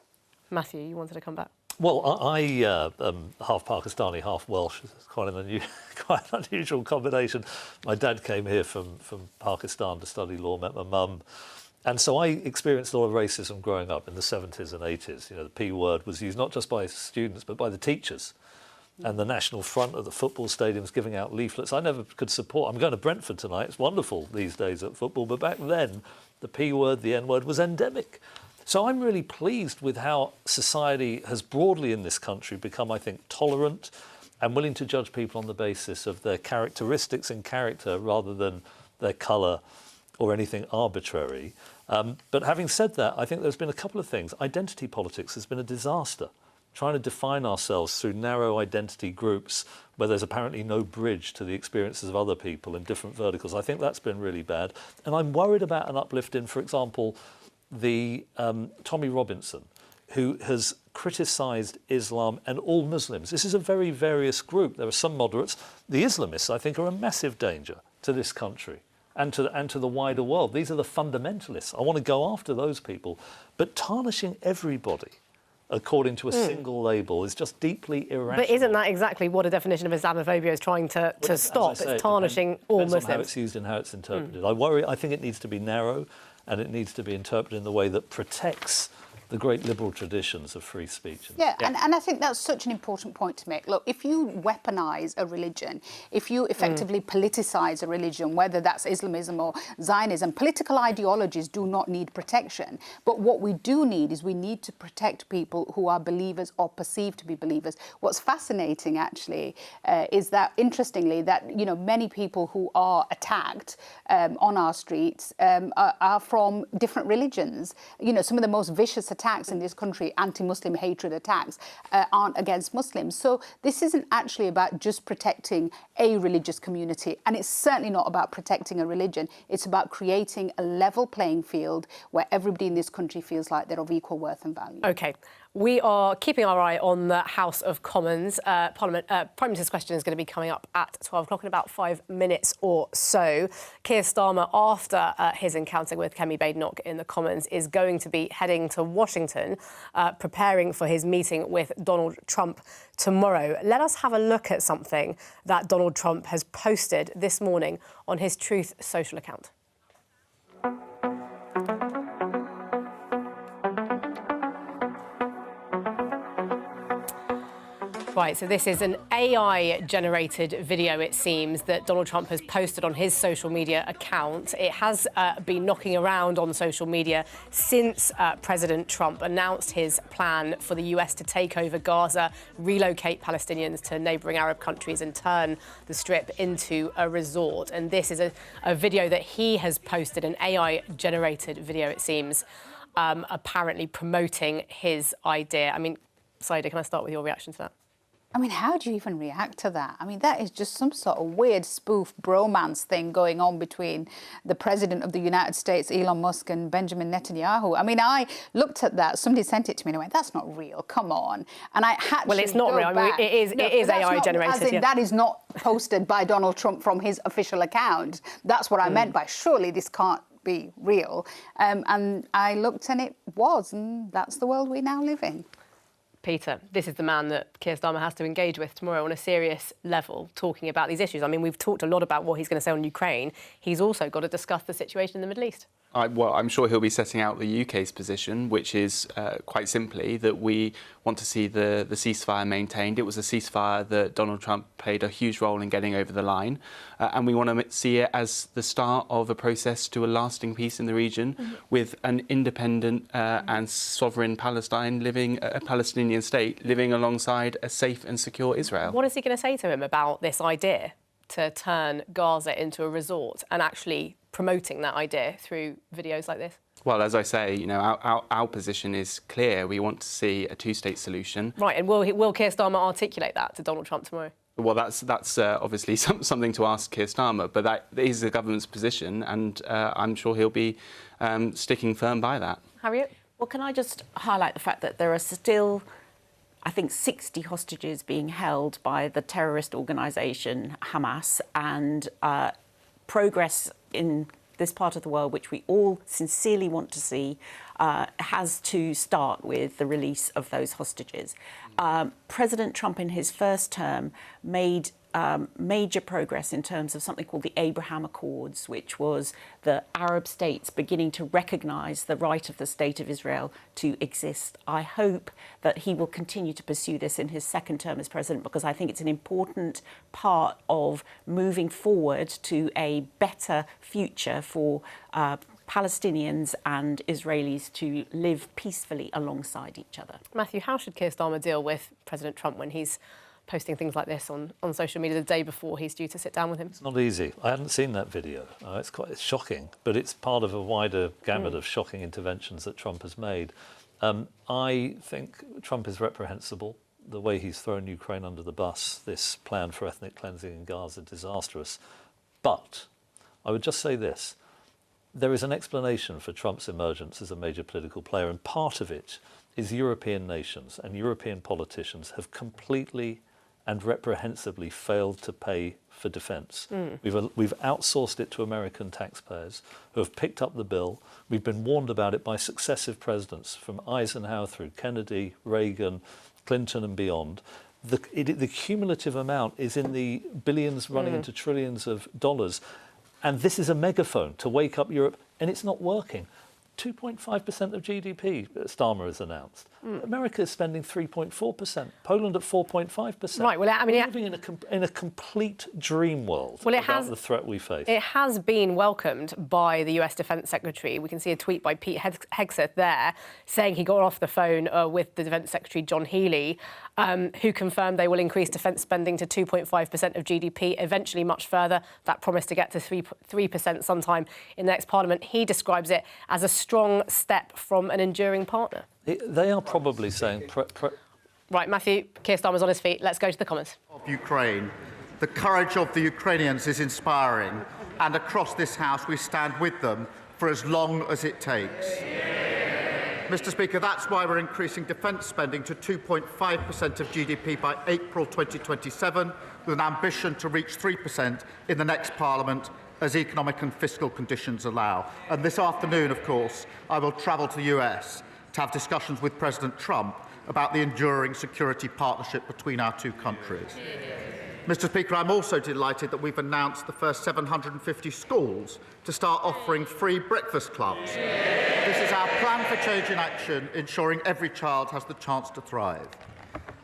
Matthew, you wanted to come back? Well, I am half Pakistani, half Welsh. It's quite an unusual combination. My dad came here from Pakistan to study law, met my mum. And so I experienced a lot of racism growing up in the 70s and 80s. You know, the P word was used not just by students, but by the teachers. And the national front of the football stadiums giving out leaflets. I never could support. I'm going to Brentford tonight. It's wonderful these days at football. But back then, the P word, the N word was endemic. So I'm really pleased with how society has broadly in this country become, I think, tolerant and willing to judge people on the basis of their characteristics and character rather than their colour or anything arbitrary. But having said that, I think there's been a couple of things. Identity politics has been a disaster. Trying to define ourselves through narrow identity groups where there's apparently no bridge to the experiences of other people in different verticals. I think that's been really bad. And I'm worried about an uplift in, for example, the Tommy Robinson, who has criticised Islam and all Muslims. This is a very various group. There are some moderates. The Islamists, I think, are a massive danger to this country and to the wider world. These are the fundamentalists. I want to go after those people. But tarnishing everybody according to a single label is just deeply irrational. But isn't that exactly what a definition of Islamophobia is trying to stop? It's tarnishing all Muslims. On how it's used and how it's interpreted. I think it needs to be narrow, and it needs to be interpreted in the way that protects the great liberal traditions of free speech. Yeah. And I think that's such an important point to make. Look, if you weaponize a religion, if you effectively politicize a religion, whether that's Islamism or Zionism, political ideologies do not need protection. But what we do need is we need to protect people who are believers or perceived to be believers. What's fascinating, actually, is that, interestingly, that, you know, many people who are attacked on our streets are from different religions. You know, some of the most vicious attacks in this country, anti-Muslim hatred attacks, aren't against Muslims. So this isn't actually about just protecting a religious community, and it's certainly not about protecting a religion. It's about creating a level playing field where everybody in this country feels like they're of equal worth and value. OK. We are keeping our eye on the House of Commons. Parliament. Prime Minister's question is going to be coming up at 12 o'clock in about 5 minutes or so. Keir Starmer, after his encounter with Kemi Badenoch in the Commons, is going to be heading to Washington, preparing for his meeting with Donald Trump tomorrow. Let us have a look at something that Donald Trump has posted this morning on his Truth social account. Right, so this is an AI-generated video, it seems, that Donald Trump has posted on his social media account. It has been knocking around on social media since President Trump announced his plan for the US to take over Gaza, relocate Palestinians to neighbouring Arab countries and turn the Strip into a resort. And this is a video that he has posted, an AI-generated video, it seems, apparently promoting his idea. I mean, Saida, can I start with your reaction to that? I mean, how do you even react to that? I mean, that is just some sort of weird spoof bromance thing going on between the President of the United States, Elon Musk, and Benjamin Netanyahu. I mean, I looked at that. Somebody sent it to me and I went, that's not real. Come on. And I had to. Well, it's not real. I mean, it is AI generated. Yeah. That is not posted by Donald Trump from his official account. That's what I meant by surely this can't be real. And I looked and it was. And that's the world we now live in. Peter, this is the man that Keir Starmer has to engage with tomorrow on a serious level, talking about these issues. I mean, we've talked a lot about what he's going to say on Ukraine. He's also got to discuss the situation in the Middle East. Well, I'm sure he'll be setting out the UK's position, which is quite simply that we want to see the ceasefire maintained. It was a ceasefire that Donald Trump played a huge role in getting over the line. And we want to see it as the start of a process to a lasting peace in the region with an independent and sovereign Palestine living, a Palestinian state living alongside a safe and secure Israel. What is he going to say to him about this idea to turn Gaza into a resort and actually promoting that idea through videos like this? Well, as I say, you know, our position is clear. We want to see a two-state solution. Right, and will Keir Starmer articulate that to Donald Trump tomorrow? Well, that's obviously something to ask Keir Starmer, but that is the government's position, and I'm sure he'll be sticking firm by that. Harriet? Well, can I just highlight the fact that there are still, I think, 60 hostages being held by the terrorist organisation Hamas, and progress in this part of the world, which we all sincerely want to see, has to start with the release of those hostages. President Trump, in his first term, made major progress in terms of something called the Abraham Accords, which was the Arab states beginning to recognise the right of the State of Israel to exist. I hope that he will continue to pursue this in his second term as president, because I think it's an important part of moving forward to a better future for Palestinians and Israelis to live peacefully alongside each other. Matthew, how should Keir Starmer deal with President Trump when he's posting things like this on social media the day before he's due to sit down with him? It's not easy. I hadn't seen that video. It's shocking, but it's part of a wider gamut of shocking interventions that Trump has made. I think Trump is reprehensible. The way he's thrown Ukraine under the bus, this plan for ethnic cleansing in Gaza, disastrous. But I would just say this. There is an explanation for Trump's emergence as a major political player, and part of it is European nations and European politicians have completely and reprehensibly failed to pay for defence. We've outsourced it to American taxpayers who have picked up the bill. We've been warned about it by successive presidents from Eisenhower through Kennedy, Reagan, Clinton and beyond. The cumulative amount is in the billions running into trillions of dollars. And this is a megaphone to wake up Europe, and it's not working. 2.5% of GDP, Starmer has announced. America is spending 3.4%. Poland at 4.5%. Right. Well, I mean, we're living in a complete dream world about the threat we face. It has been welcomed by the US Defence Secretary. We can see a tweet by Pete Hegseth there saying he got off the phone with the Defence Secretary John Healey, who confirmed they will increase defence spending to 2.5% of GDP, eventually much further. That promise to get to 3% sometime in the next Parliament. He describes it as a strong step from an enduring partner. They are probably saying... Right, Matthew, Keir Starmer's on his feet. Let's go to the comments. Of Ukraine. The courage of the Ukrainians is inspiring, and across this House we stand with them for as long as it takes. Mr. Speaker, that's why we're increasing defence spending to 2.5% of GDP by April 2027, with an ambition to reach 3% in the next Parliament as economic and fiscal conditions allow. And this afternoon, of course, I will travel to the US to have discussions with President Trump about the enduring security partnership between our two countries. Mr. Speaker, I'm also delighted that we've announced the first 750 schools to start offering free breakfast clubs. This is our plan for change in action, ensuring every child has the chance to thrive.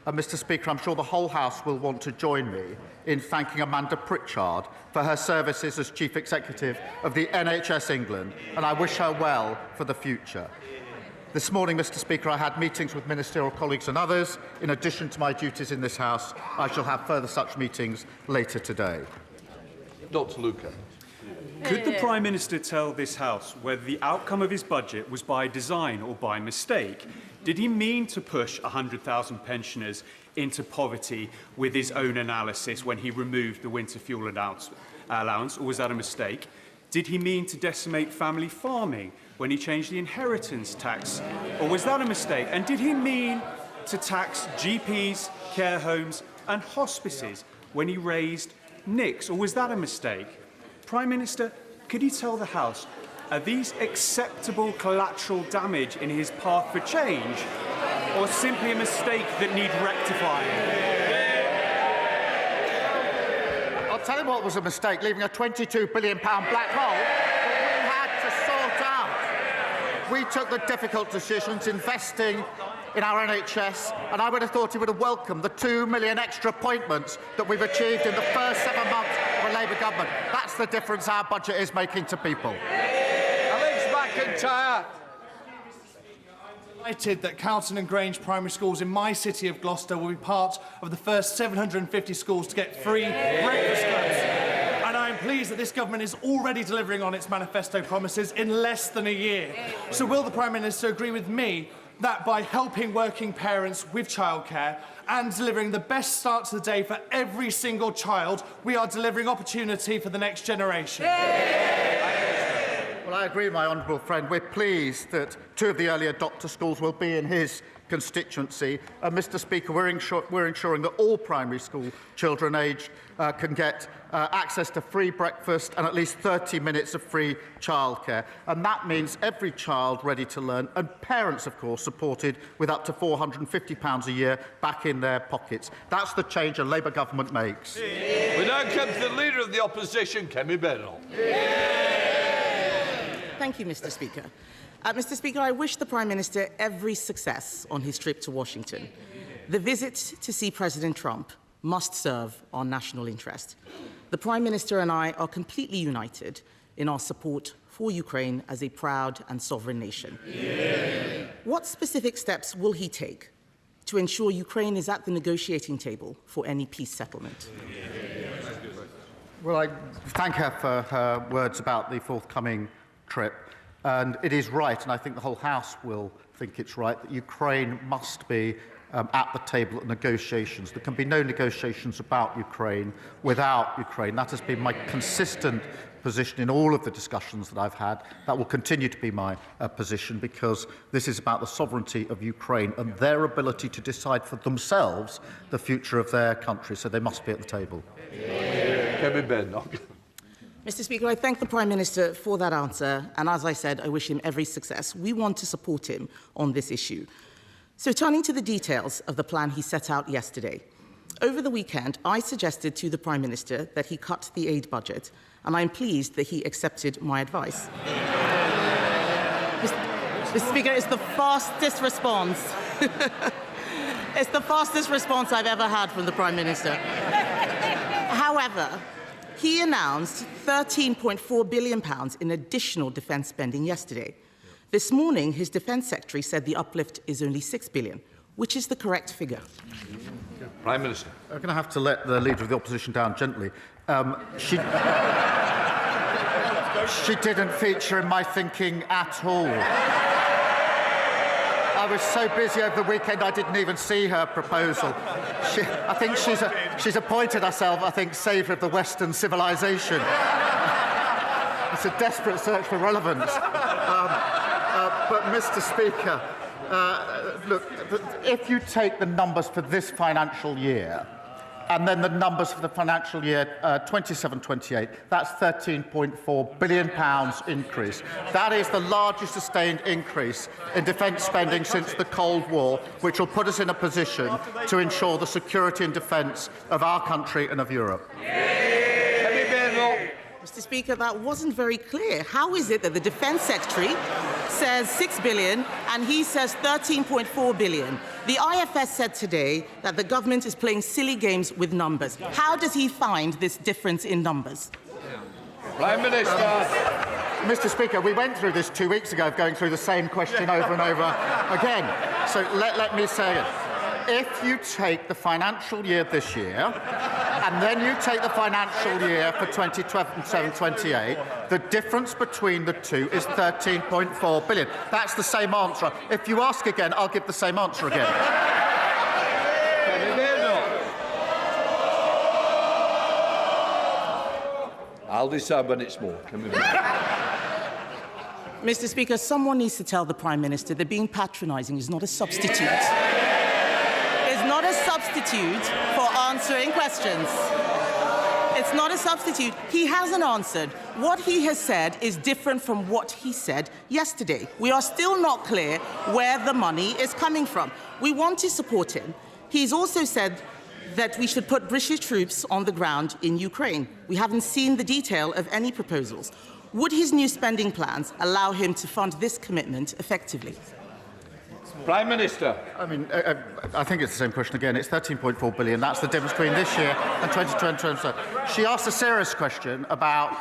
And Mr. Speaker, I'm sure the whole House will want to join me in thanking Amanda Pritchard for her services as Chief Executive of the NHS England, and I wish her well for the future. This morning, Mr. Speaker, I had meetings with ministerial colleagues and others. In addition to my duties in this House, I shall have further such meetings later today. Dr. Luca. Could the Prime Minister tell this House whether the outcome of his budget was by design or by mistake? Did he mean to push 100,000 pensioners into poverty with his own analysis when he removed the winter fuel allowance, or was that a mistake? Did he mean to decimate family farming when he changed the inheritance tax, or was that a mistake? And did he mean to tax GPs, care homes and hospices when he raised NICs, or was that a mistake? Prime Minister, could he tell the House, are these acceptable collateral damage in his path for change, or simply a mistake that need rectifying? I'll tell you what was a mistake, leaving a £22 billion black hole that we had to sort out. We took the difficult decisions, investing in our NHS, and I would have thought he would have welcomed the 2 million extra appointments that we've achieved in the first 7 months of a Labour government. That's the difference our budget is making to people. Alex McIntyre. Delighted that Carlton and Grange primary schools in my city of Gloucester will be part of the first 750 schools to get free breakfast clubs. And I'm pleased that this government is already delivering on its manifesto promises in less than a year. So will the Prime Minister agree with me that by helping working parents with childcare and delivering the best start to the day for every single child, we are delivering opportunity for the next generation? Well, I agree with my honourable friend. We're pleased that 2 of the early adopter schools will be in his constituency. And, Mr. Speaker, we're ensuring that all primary school children aged can get access to free breakfast and at least 30 minutes of free childcare. And that means every child ready to learn, and parents, of course, supported with up to £450 a year back in their pockets. That's the change a Labour government makes. We now come to the Leader of the Opposition, Kemi Beryl. Thank you, Mr. Speaker. Mr. Speaker, I wish the Prime Minister every success on his trip to Washington. The visit to see President Trump must serve our national interest. The Prime Minister and I are completely united in our support for Ukraine as a proud and sovereign nation. Yeah. What specific steps will he take to ensure Ukraine is at the negotiating table for any peace settlement? Well, I thank her for her words about the forthcoming trip. And it is right, and I think the whole House will think it's right, that Ukraine must be at the table at negotiations. There can be no negotiations about Ukraine without Ukraine. That has been my consistent position in all of the discussions that I've had. That will continue to be my position, because this is about the sovereignty of Ukraine and their ability to decide for themselves the future of their country. So they must be at the table. Mr. Speaker, I thank the Prime Minister for that answer, and as I said, I wish him every success. We want to support him on this issue. So turning to the details of the plan he set out yesterday. Over the weekend, I suggested to the Prime Minister that he cut the aid budget, and I'm pleased that he accepted my advice. Mr. Speaker, it's the fastest response. It's the fastest response I've ever had from the Prime Minister. However, he announced £13.4 billion in additional defence spending yesterday. This morning, his Defence Secretary said the uplift is only £6 billion, which is the correct figure. Prime Minister. I'm going to have to let the Leader of the Opposition down gently. She didn't feature in my thinking at all. I was so busy over the weekend I didn't even see her proposal. I think she's appointed herself, I think, saviour of the Western civilization. It's a desperate search for relevance. But, Mr. Speaker, look, if you take the numbers for this financial year and then the numbers for the financial year 27-28, that's £13.4 billion increase. That is the largest sustained increase in defence spending since the Cold War, which will put us in a position to ensure the security and defence of our country and of Europe. Mr. Speaker, that wasn't very clear. How is it that the Defence Secretary says £6 billion and he says £13.4 billion? The IFS said today that the government is playing silly games with numbers. How does he find this difference in numbers? Prime Minister. Mr. Speaker, we went through this 2 weeks ago, going through the same question over and over again. So let me say it. If you take the financial year this year, and then you take the financial year for 2027-28, the difference between the two is £13.4 billion. That's the same answer. If you ask again, I'll give the same answer again. I'll decide when it's more. Mr. Speaker, someone needs to tell the Prime Minister that being patronising is not a substitute. Not a substitute for answering questions. It's not a substitute. He hasn't answered. What he has said is different from what he said yesterday. We are still not clear where the money is coming from. We want to support him. He's also said that we should put British troops on the ground in Ukraine. We haven't seen the detail of any proposals. Would his new spending plans allow him to fund this commitment effectively? Prime Minister. I mean, I think it's the same question again. It's £13.4 billion. That's the difference between this year and 2020. She asked a serious question about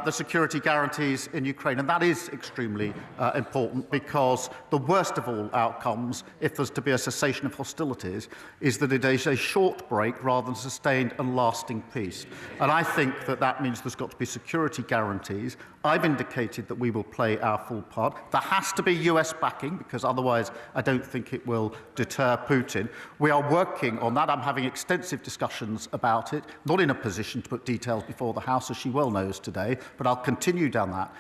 the security guarantees in Ukraine, and that is extremely important, because the worst of all outcomes, if there's to be a cessation of hostilities, is that it is a short break rather than sustained and lasting peace. And I think that that means there's got to be security guarantees. I've indicated that we will play our full part. There has to be US backing, because otherwise I don't think it will deter Putin. We are working on that. I'm having extensive discussions about it, not in a position to put details before the House, as she well knows today, but I'll continue down that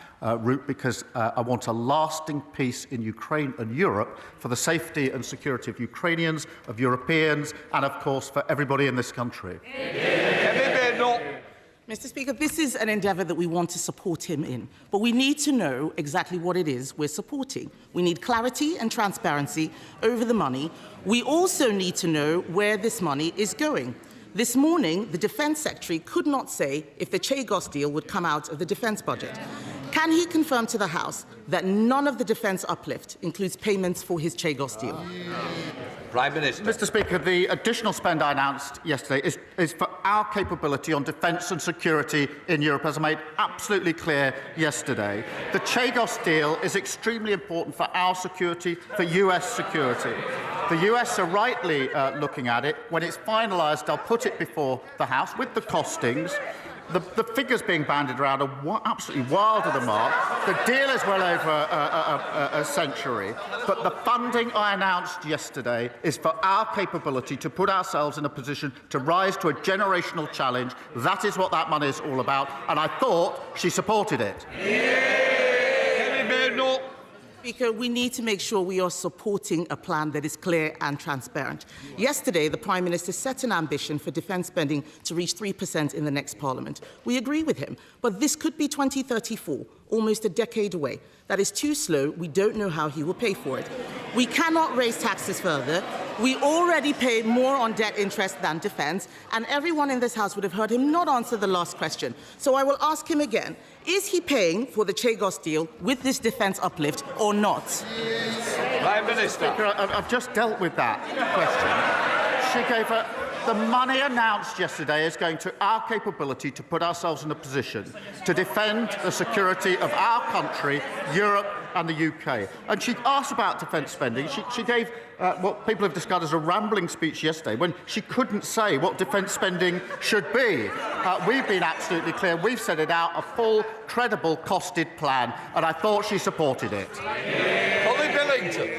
route, because I want a lasting peace in Ukraine and Europe for the safety and security of Ukrainians, of Europeans, and of course for everybody in this country. Mr. Speaker, this is an endeavour that we want to support him in, but we need to know exactly what it is we're supporting. We need clarity and transparency over the money. We also need to know where this money is going. This morning, the Defence Secretary could not say if the Chagos deal would come out of the defence budget. Can he confirm to the House that none of the defence uplift includes payments for his Chagos deal? Prime Minister. Mr. Speaker, the additional spend I announced yesterday is for our capability on defence and security in Europe, as I made absolutely clear yesterday. The Chagos deal is extremely important for our security, for US security. The US are rightly looking at it. When it's finalised, I'll put it before the House with the costings. The figures being bandied around are absolutely wild of the mark. The deal is well over a century. But the funding I announced yesterday is for our capability to put ourselves in a position to rise to a generational challenge. That is what that money is all about. And I thought she supported it. Speaker, we need to make sure we are supporting a plan that is clear and transparent. Yesterday, the Prime Minister set an ambition for defence spending to reach 3% in the next Parliament. We agree with him, but this could be 2034, almost a decade away. That is too slow. We don't know how he will pay for it. We cannot raise taxes further. We already pay more on debt interest than defence, and everyone in this House would have heard him not answer the last question. So I will ask him again. Is he paying for the Chagos deal with this defence uplift or not? Prime Minister. Speaker, I've just dealt with that question. She gave her... The money announced yesterday is going to our capability to put ourselves in a position to defend the security of our country, Europe and the UK. And she asked about defence spending. She gave what people have described as a rambling speech yesterday when she couldn't say what defence spending should be. We've been absolutely clear. We've set it out, a full, credible, costed plan, and I thought she supported it. Holly Billington.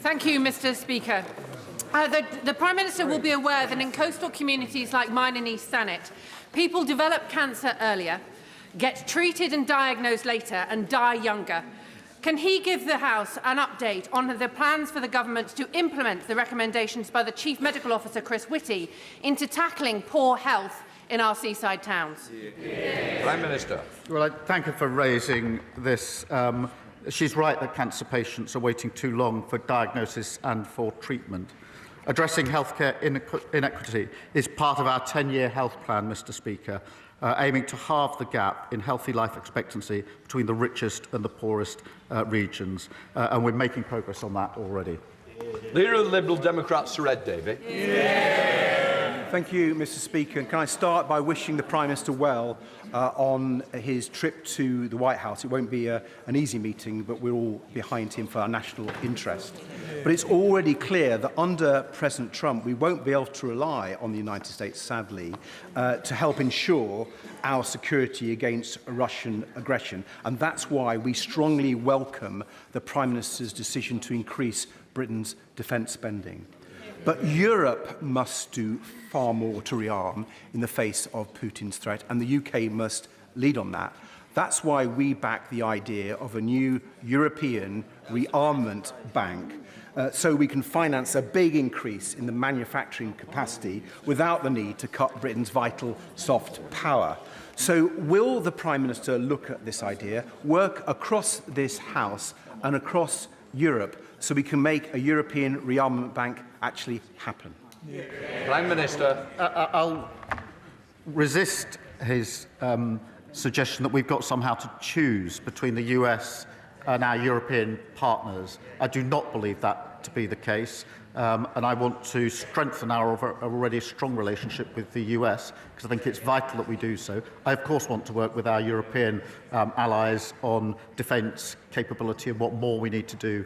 Thank you, Mr. Speaker. The Prime Minister will be aware that in coastal communities like mine in East Thanet, people develop cancer earlier, get treated and diagnosed later and die younger. Can he give the House an update on the plans for the government to implement the recommendations by the Chief Medical Officer, Chris Whitty, into tackling poor health in our seaside towns? Prime Minister. Well, I thank her for raising this. She's right that cancer patients are waiting too long for diagnosis and for treatment. Addressing healthcare inequity is part of our 10-year health plan, Mr. Speaker, aiming to halve the gap in healthy life expectancy between the richest and the poorest regions. And we're making progress on that already. Leader of the Liberal Democrats, Sir Ed Davey. Thank you, Mr. Speaker. And can I start by wishing the Prime Minister well on his trip to the White House. It won't be an easy meeting, but we're all behind him for our national interest. But it's already clear that under President Trump, we won't be able to rely on the United States, sadly, to help ensure our security against Russian aggression. And that's why we strongly welcome the Prime Minister's decision to increase Britain's defence spending. But Europe must do far more to rearm in the face of Putin's threat, and the UK must lead on that. That's why we back the idea of a new European rearmament bank, so we can finance a big increase in the manufacturing capacity without the need to cut Britain's vital soft power. So will the Prime Minister look at this idea, work across this House and across Europe, so we can make a European rearmament bank actually happen? Prime Minister. I'll resist his suggestion that we've got somehow to choose between the US and our European partners. I do not believe that to be the case, and I want to strengthen our already strong relationship with the US, because I think it's vital that we do so. I, of course, want to work with our European allies on defence capability and what more we need to do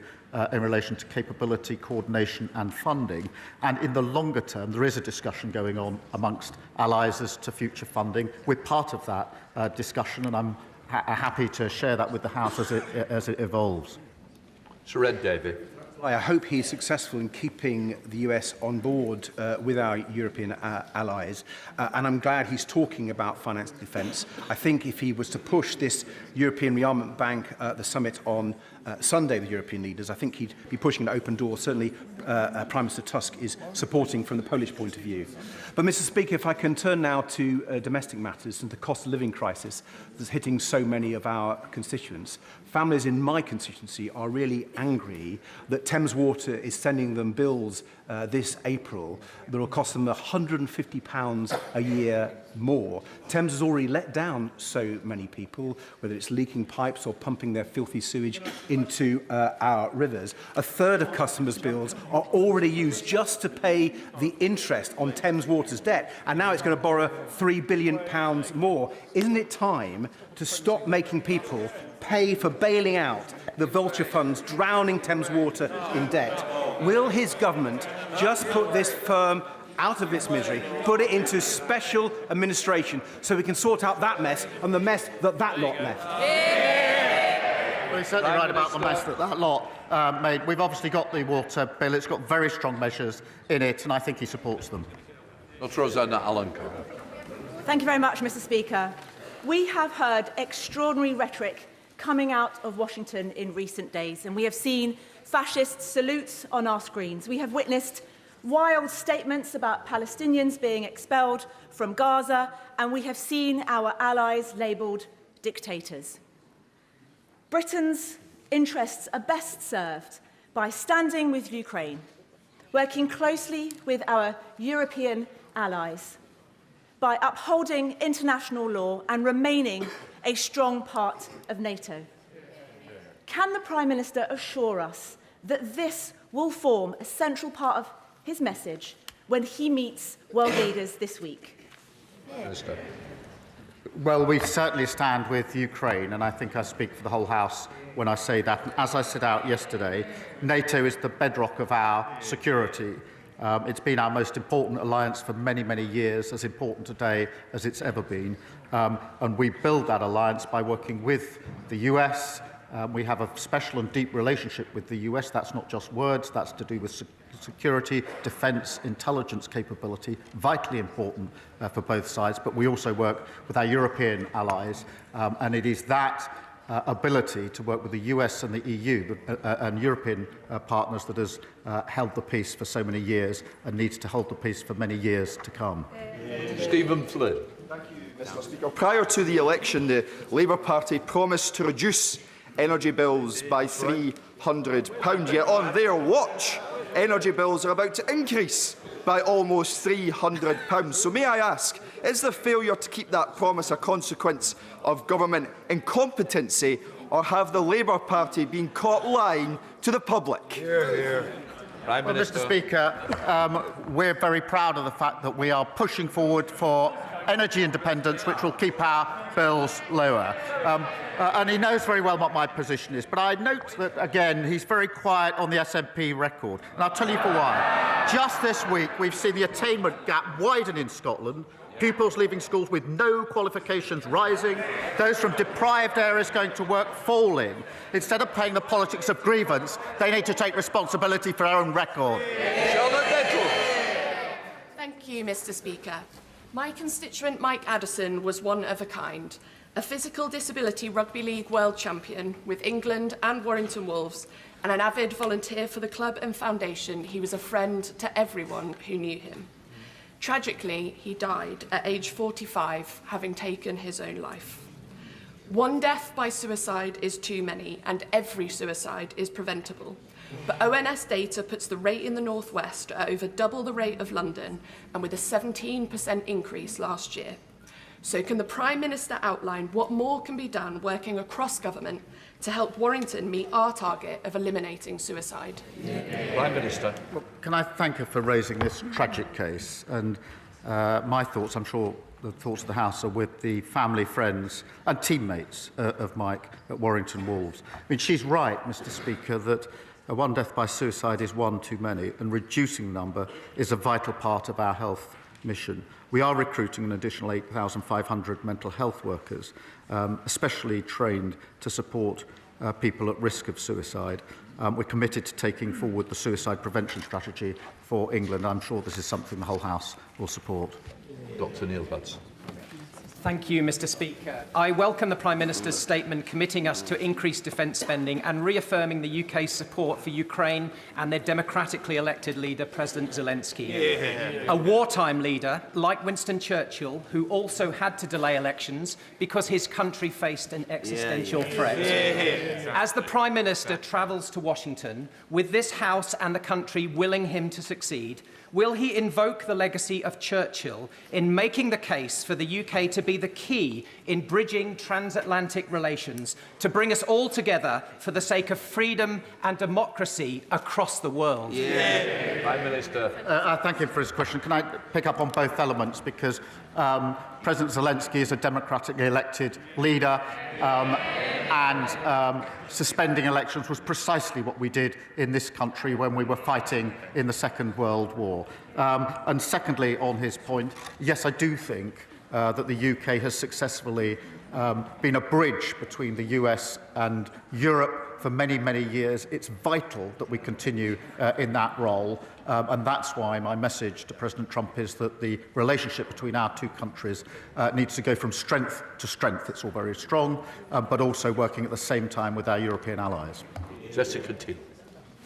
in relation to capability, coordination and funding. And in the longer term, there is a discussion going on amongst allies as to future funding. We're part of that discussion, and I'm happy to share that with the House as it evolves. Sir Ed Davey. I hope he's successful in keeping the US on board with our European allies, and I'm glad he's talking about finance defence. I think if he was to push this European rearmament bank at the summit on Sunday, the European leaders, I think he'd be pushing an open door. Certainly, Prime Minister Tusk is supporting from the Polish point of view. But, Mr. Speaker, if I can turn now to domestic matters and the cost of living crisis that's hitting so many of our constituents. Families in my constituency are really angry that Thames Water is sending them bills this April that will cost them £150 a year more. Thames has already let down so many people, whether it's leaking pipes or pumping their filthy sewage into our rivers. A third of customers' bills are already used just to pay the interest on Thames Water's debt, and now it's going to borrow £3 billion more. Isn't it time to stop making people pay for bailing out the vulture funds drowning Thames Water in debt? Will his government just put this firm out of its misery, put it into special administration so we can sort out that mess and the mess that lot left. Well, he's certainly right about the mess that lot made. We've obviously got the water bill. It's got very strong measures in it, and I think he supports them. Dr. Rosanna Allen. Thank you very much, Mr. Speaker. We have heard extraordinary rhetoric coming out of Washington in recent days, and we have seen fascist salutes on our screens. We have witnessed wild statements about Palestinians being expelled from Gaza, and we have seen our allies labelled dictators. Britain's interests are best served by standing with Ukraine, working closely with our European allies, by upholding international law and remaining a strong part of NATO. Can the Prime Minister assure us that this will form a central part of his message when he meets world leaders this week? Minister. Well, we certainly stand with Ukraine, and I think I speak for the whole House when I say that. And as I set out yesterday, NATO is the bedrock of our security. It's been our most important alliance for many, many years, as important today as it's ever been. And we build that alliance by working with the US. We have a special and deep relationship with the US. That's not just words, that's to do with security, defence, intelligence capability, vitally important for both sides. But we also work with our European allies, and it is that ability to work with the US and the EU and European partners that has held the peace for so many years and needs to hold the peace for many years to come. Stephen Flynn. Thank you, Mr. Speaker. Prior to the election, the Labour Party promised to reduce energy bills by £300, yet on their watch, energy bills are about to increase by almost £300. So may I ask, is the failure to keep that promise a consequence of government incompetency, or have the Labour Party been caught lying to the public? Hear, hear. Well, Mr. Speaker, we're very proud of the fact that we are pushing forward for energy independence, which will keep our bills lower. And he knows very well what my position is. But I note that, again, he's very quiet on the SNP record. And I'll tell you for why. Just this week, we've seen the attainment gap widen in Scotland, pupils leaving schools with no qualifications rising, those from deprived areas going to work falling. Instead of playing the politics of grievance, they need to take responsibility for their own record. Thank you, Mr. Speaker. My constituent Mike Addison was one of a kind, a physical disability rugby league world champion with England and Warrington Wolves, and an avid volunteer for the club and foundation. He was a friend to everyone who knew him. Tragically, he died at age 45, having taken his own life. One death by suicide is too many, and every suicide is preventable. But ONS data puts the rate in the North West at over double the rate of London, and with a 17% increase last year. So can the Prime Minister outline what more can be done working across government to help Warrington meet our target of eliminating suicide? Prime Minister. Well, can I thank her for raising this tragic case? And my thoughts, I'm sure the thoughts of the House, are with the family, friends and teammates of Mike at Warrington Wolves. I mean, she's right, Mr. Speaker, that one death by suicide is one too many, and reducing the number is a vital part of our health mission. We are recruiting an additional 8,500 mental health workers, especially trained to support people at risk of suicide. We're committed to taking forward the suicide prevention strategy for England. I'm sure this is something the whole House will support. Dr. Neil Hudson. Thank you, Mr. Speaker. I welcome the Prime Minister's statement committing us to increased defence spending and reaffirming the UK's support for Ukraine and their democratically elected leader, President Zelensky. Yeah. A wartime leader, like Winston Churchill, who also had to delay elections because his country faced an existential threat. Yeah. As the Prime Minister travels to Washington, with this House and the country willing him to succeed, will he invoke the legacy of Churchill in making the case for the UK to be the key in bridging transatlantic relations, to bring us all together for the sake of freedom and democracy across the world? Yeah. Prime Minister. I thank him for his question. Can I pick up on both elements? Because President Zelensky is a democratically elected leader. and suspending elections was precisely what we did in this country when we were fighting in the Second World War. And secondly, on his point, yes, I do think that the UK has successfully been a bridge between the US and Europe for many, many years. It's vital that we continue in that role, and that's why my message to President Trump is that the relationship between our two countries needs to go from strength to strength. It's all very strong, but also working at the same time with our European allies. Jessica Teal.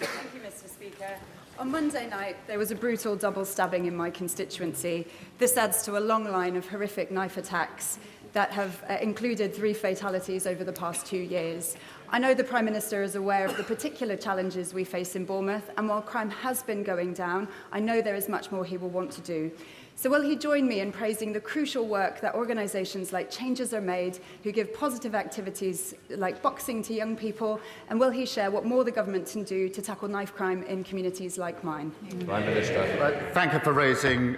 Thank you, Mr. Speaker. On Monday night, there was a brutal double stabbing in my constituency. This adds to a long line of horrific knife attacks that have included 3 fatalities over the past 2 years. I know the Prime Minister is aware of the particular challenges we face in Bournemouth, and while crime has been going down, I know there is much more he will want to do. So will he join me in praising the crucial work that organisations like Changes Are Made, who give positive activities like boxing to young people, and will he share what more the government can do to tackle knife crime in communities like mine? Prime Minister. Thank you for raising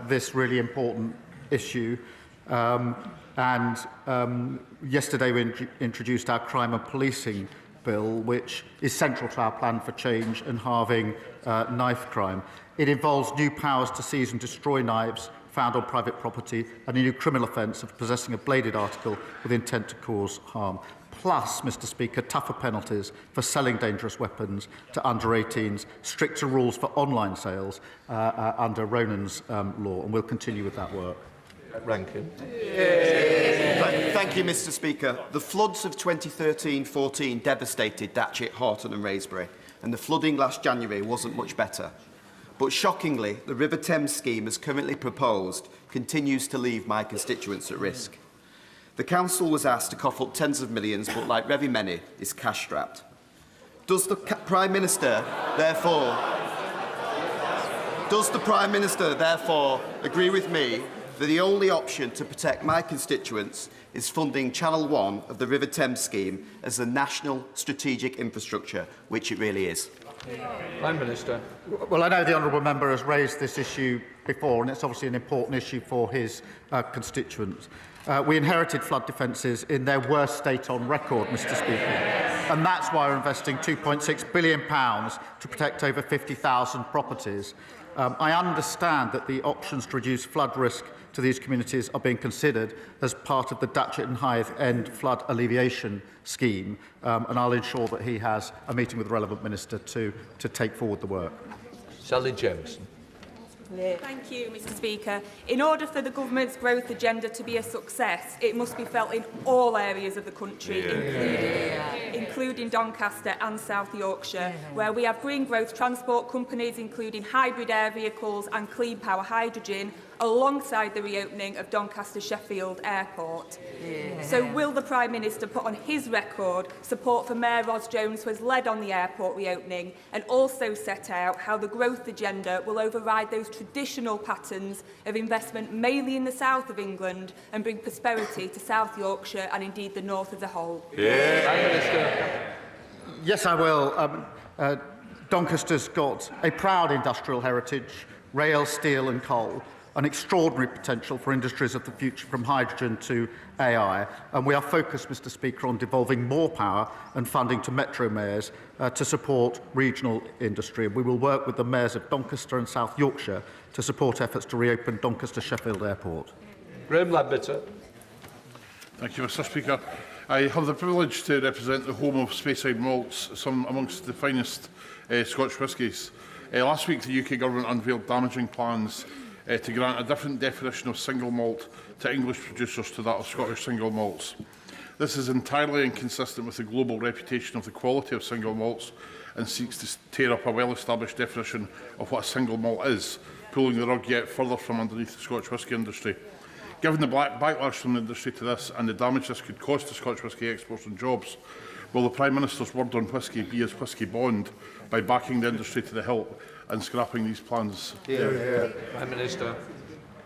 this really important issue. Yesterday we introduced our crime and policing bill, which is central to our plan for change and halving knife crime. It involves new powers to seize and destroy knives found on private property and a new criminal offence of possessing a bladed article with intent to cause harm. Plus, Mr. Speaker, tougher penalties for selling dangerous weapons to under-18s, stricter rules for online sales under Ronan's law, and we'll continue with that work. Rankin. Thank you, Mr. Speaker. The floods of 2013-14 devastated Datchet, Horton and Wraysbury, and the flooding last January wasn't much better. But shockingly, the River Thames scheme as currently proposed continues to leave my constituents at risk. The Council was asked to cough up tens of millions, but like very many, is cash-strapped. Does the Prime Minister, therefore, agree with me that the only option to protect my constituents is funding Channel 1 of the River Thames scheme as a national strategic infrastructure, which it really is? Prime Minister. Well, I know the honourable member has raised this issue before, and it's obviously an important issue for his constituents. We inherited flood defences in their worst state on record, Mr. Speaker, and that's why we're investing £2.6 billion to protect over 50,000 properties. I understand that the options to reduce flood risk to these communities are being considered as part of the Datchet and Hythe End Flood Alleviation Scheme, and I'll ensure that he has a meeting with the relevant minister to take forward the work. Sally Jameson. Thank you, Mr. Speaker. In order for the government's growth agenda to be a success, it must be felt in all areas of the country, including Doncaster and South Yorkshire, where we have green growth transport companies, including hybrid air vehicles and clean power hydrogen, alongside the reopening of Doncaster Sheffield Airport. So will the Prime Minister put on his record support for Mayor Ros Jones, who has led on the airport reopening, and also set out how the growth agenda will override those traditional patterns of investment mainly in the south of England and bring prosperity to South Yorkshire and indeed the north as a whole? Prime Minister. Yes, I will. Doncaster's got a proud industrial heritage, rail, steel and coal, an extraordinary potential for industries of the future, from hydrogen to AI. And we are focused, Mr. Speaker, on devolving more power and funding to metro mayors to support regional industry. We will work with the mayors of Doncaster and South Yorkshire to support efforts to reopen Doncaster Sheffield Airport. Graham Lambitter. Thank you, Mr. Speaker. I have the privilege to represent the home of Speyside malts, some amongst the finest Scotch whiskies. Last week, the UK Government unveiled damaging plans to grant a different definition of single malt to English producers to that of Scottish single malts. This is entirely inconsistent with the global reputation of the quality of single malts and seeks to tear up a well-established definition of what a single malt is, pulling the rug yet further from underneath the Scotch whisky industry. Given the backlash from the industry to this and the damage this could cost to Scotch whisky exports and jobs, will the Prime Minister's word on whisky be his whisky bond by backing the industry to the hilt and scrapping these plans? Prime Minister.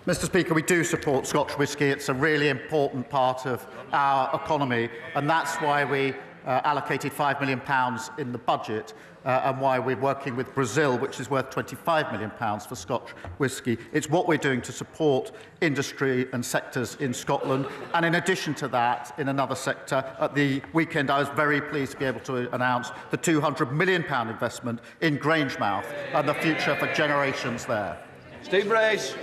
Mr. Speaker, we do support Scotch whisky. It's a really important part of our economy, and that's why we allocated £5 million in the budget, and why we're working with Brazil, which is worth £25 million for Scotch whisky. It's what we're doing to support industry and sectors in Scotland. And in addition to that, in another sector, at the weekend I was very pleased to be able to announce the £200 million investment in Grangemouth and the future for generations there. Steve Brace.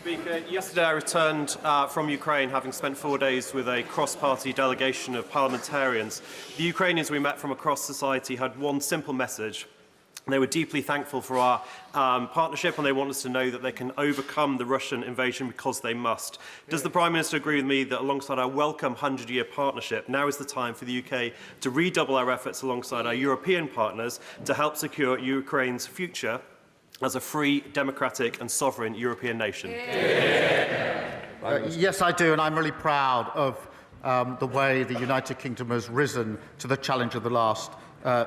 Speaker, yesterday I returned from Ukraine, having spent 4 days with a cross-party delegation of parliamentarians. The Ukrainians we met from across society had one simple message. They were deeply thankful for our partnership, and they want us to know that they can overcome the Russian invasion because they must. Does the Prime Minister agree with me that alongside our welcome 100-year partnership, now is the time for the UK to redouble our efforts alongside our European partners to help secure Ukraine's future as a free, democratic and sovereign European nation? Yes, I do, and I'm really proud of the way the United Kingdom has risen to the challenge of the last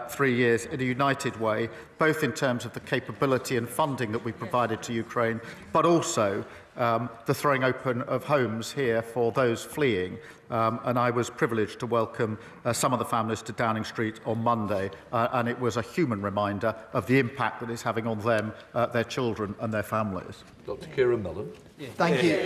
3 years in a united way, both in terms of the capability and funding that we provided to Ukraine, but also the throwing open of homes here for those fleeing. And I was privileged to welcome some of the families to Downing Street on Monday, and it was a human reminder of the impact that it's having on them, their children and their families. Dr. Kieran Millen. Thank you.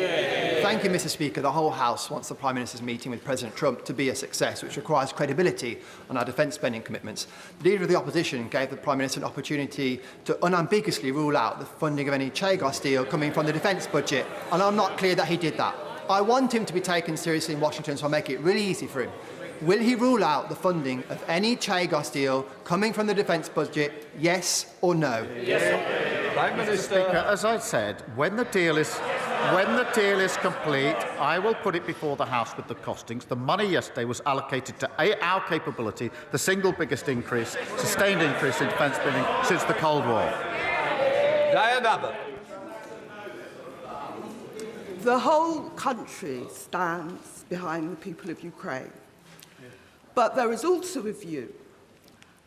Thank you, Mr. Speaker. The whole House wants the Prime Minister's meeting with President Trump to be a success, which requires credibility on our defence spending commitments. The Leader of the Opposition gave the Prime Minister an opportunity to unambiguously rule out the funding of any Chagos deal coming from the defence budget, and I'm not clear that he did that. I want him to be taken seriously in Washington, so I'll make it really easy for him. Will he rule out the funding of any Chagos deal coming from the defence budget, yes or no? Yes. Prime Minister. Speaker, as I said, when the deal is complete, I will put it before the House with the costings. The money yesterday was allocated to our capability, the single biggest increase, sustained increase in defence spending since the Cold War. Diane Abbott. The whole country stands behind the people of Ukraine. But there is also a view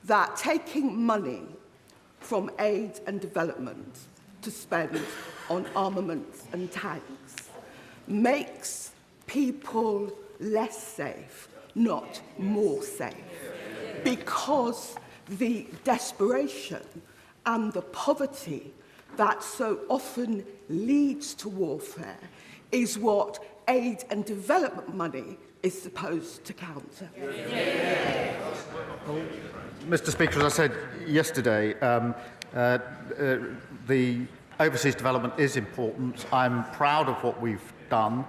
that taking money from aid and development to spend on armaments and tanks makes people less safe, not more safe, because the desperation and the poverty that so often leads to warfare is what aid and development money is supposed to counter. Mr. Speaker, as I said yesterday, the overseas development is important. I'm proud of what we've done.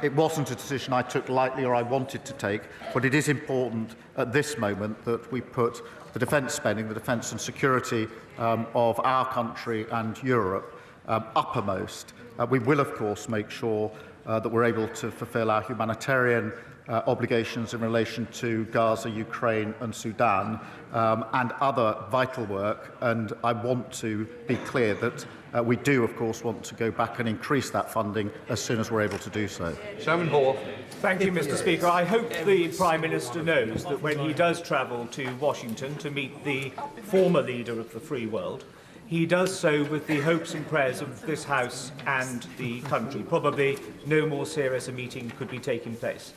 It wasn't a decision I took lightly or I wanted to take, but it is important at this moment that we put the defence spending, the defence and security of our country and Europe uppermost. We will, of course, make sure that we're able to fulfil our humanitarian obligations in relation to Gaza, Ukraine and Sudan, and other vital work. And I want to be clear that we do, of course, want to go back and increase that funding as soon as we're able to do so. Simon Hall. Thank you, Mr. Speaker. I hope the Prime Minister knows that when he does travel to Washington to meet the former leader of the free world, he does so with the hopes and prayers of this House and the country. Probably no more serious a meeting could be taking place.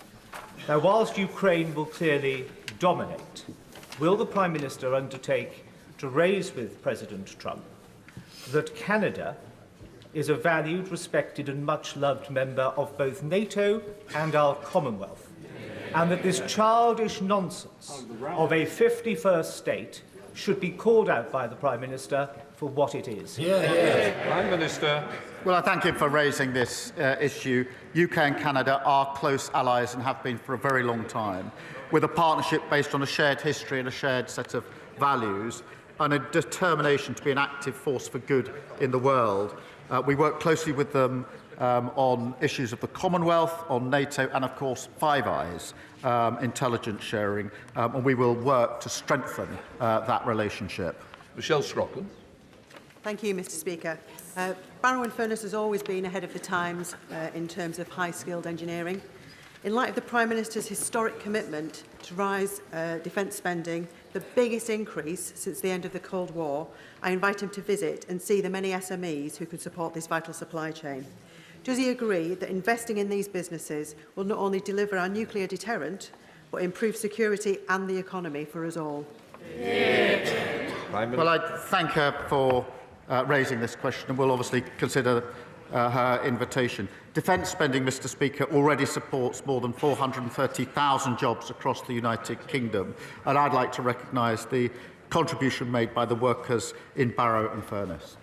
Now, whilst Ukraine will clearly dominate, will the Prime Minister undertake to raise with President Trump that Canada is a valued, respected and much-loved member of both NATO and our Commonwealth, and that this childish nonsense of a 51st state should be called out by the Prime Minister for what it is? Prime Minister. Well, I thank him for raising this issue. UK and Canada are close allies and have been for a very long time, with a partnership based on a shared history and a shared set of values and a determination to be an active force for good in the world. We work closely with them on issues of the Commonwealth, on NATO and, of course, Five Eyes, intelligence sharing, and we will work to strengthen that relationship. Michelle Scrocton. Thank you, Mr. Speaker. Barrow-in-Furness has always been ahead of the times in terms of high-skilled engineering. In light of the Prime Minister's historic commitment to rise defence spending, the biggest increase since the end of the Cold War, I invite him to visit and see the many SMEs who could support this vital supply chain. Does he agree that investing in these businesses will not only deliver our nuclear deterrent, but improve security and the economy for us all? Well, I thank her for raising this question, and we'll obviously consider her invitation. Defence spending, Mr Speaker, already supports more than 430,000 jobs across the United Kingdom, and I'd like to recognise the contribution made by the workers in Barrow and Furness.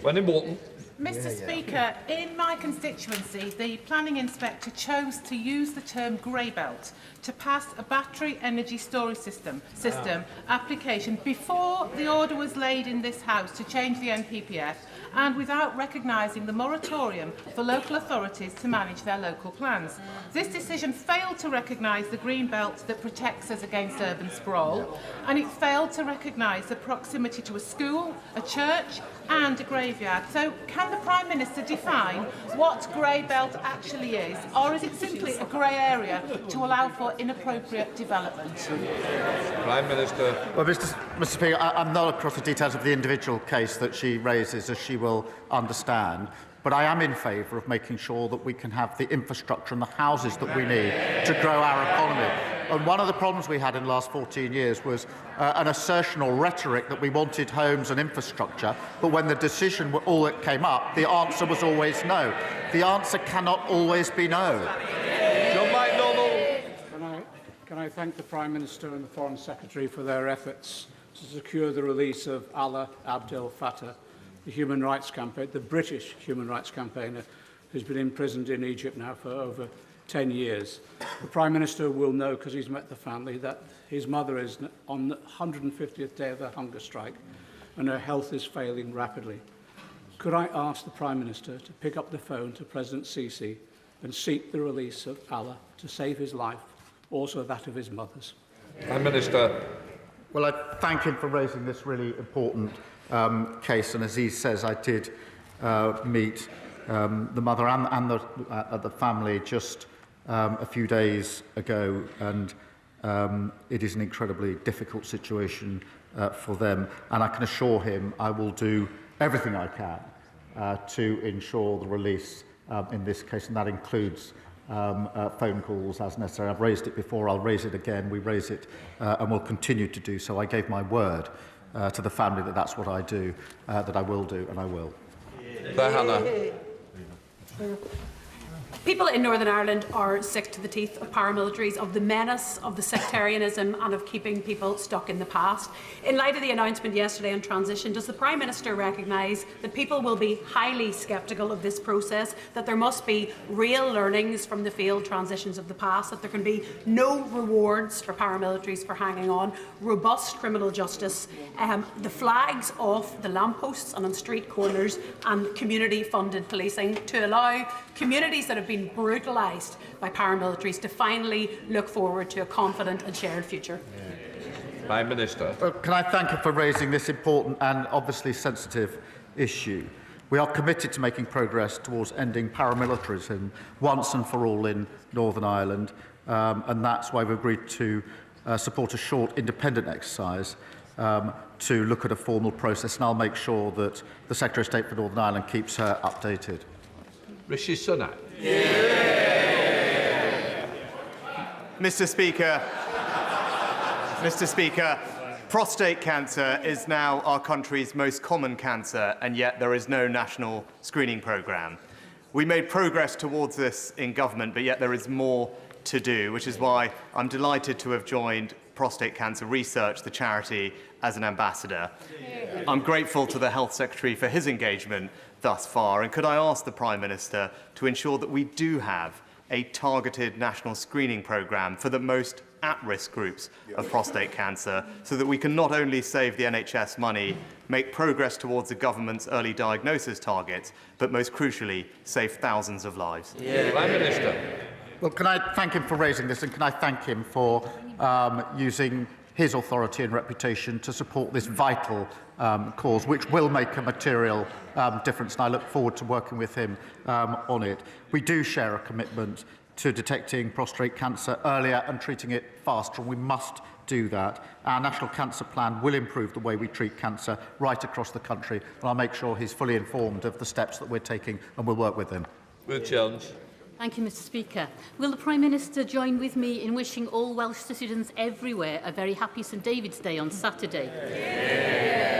Wendy Morton. Mr Speaker, in my constituency, the planning inspector chose to use the term grey belt to pass a battery energy storage system application before the order was laid in this House to change the NPPF, and without recognising the moratorium for local authorities to manage their local plans. This decision failed to recognise the green belt that protects us against urban sprawl, and it failed to recognise the proximity to a school, a church and a graveyard. So can the Prime Minister define what grey belt actually is, or is it simply a grey area to allow for inappropriate development? Prime Minister. Well, Mr Speaker, I'm not across the details of the individual case that she raises, as she will understand, but I am in favour of making sure that we can have the infrastructure and the houses that we need to grow our economy. And one of the problems we had in the last 14 years was an assertion or rhetoric that we wanted homes and infrastructure, but when the decision all that came up, the answer was always no. The answer cannot always be no. John McDonnell. Can I thank the Prime Minister and the Foreign Secretary for their efforts to secure the release of Allah Abdel Fattah, the human rights campaigner, the British human rights campaigner, who's been imprisoned in Egypt now for over 10 years. The Prime Minister will know, because he's met the family, that his mother is on the 150th day of her hunger strike and her health is failing rapidly. Could I ask the Prime Minister to pick up the phone to President Sisi and seek the release of Allah to save his life, also that of his mother's? Prime Minister. Well, I thank him for raising this really important case, and as he says, I did meet the mother and the family just a few days ago, and it is an incredibly difficult situation for them, and I can assure him I will do everything I can to ensure the release in this case, and that includes phone calls as necessary. I've raised it before, I'll raise it again, we raise it and will continue to do so. I gave my word to the family that that's what I do, that I will do, and I will. Hannah. People in Northern Ireland are sick to the teeth of paramilitaries, of the menace, of the sectarianism and of keeping people stuck in the past. In light of the announcement yesterday on transition, does the Prime Minister recognise that people will be highly sceptical of this process, that there must be real learnings from the failed transitions of the past, that there can be no rewards for paramilitaries for hanging on, robust criminal justice, the flags off the lampposts and on street corners, and community-funded policing to allow communities that have been brutalised by paramilitaries to finally look forward to a confident and shared future? Prime Minister. Well, can I thank you for raising this important and obviously sensitive issue? We are committed to making progress towards ending paramilitarism once and for all in Northern Ireland, and that's why we've agreed to support a short independent exercise to look at a formal process, and I'll make sure that the Secretary of State for Northern Ireland keeps her updated. Rishi Sunak. Mr. Speaker, prostate cancer is now our country's most common cancer, and yet there is no national screening programme. We made progress towards this in government, but yet there is more to do, which is why I'm delighted to have joined Prostate Cancer Research, the charity, as an ambassador. I'm grateful to the Health Secretary for his engagement thus far, and could I ask the Prime Minister to ensure that we do have a targeted national screening programme for the most at-risk groups of prostate cancer, so that we can not only save the NHS money, make progress towards the government's early diagnosis targets, but most crucially, save thousands of lives? Prime Minister. Well, can I thank him for raising this, and can I thank him for using his authority and reputation to support this vital cause, which will make a material difference, and I look forward to working with him on it. We do share a commitment to detecting prostate cancer earlier and treating it faster, and we must do that. Our National Cancer Plan will improve the way we treat cancer right across the country, and I'll make sure he's fully informed of the steps that we're taking, and we'll work with him. Will Jones. Thank you, Mr. Speaker. Will the Prime Minister join with me in wishing all Welsh citizens everywhere a very happy St David's Day on Saturday?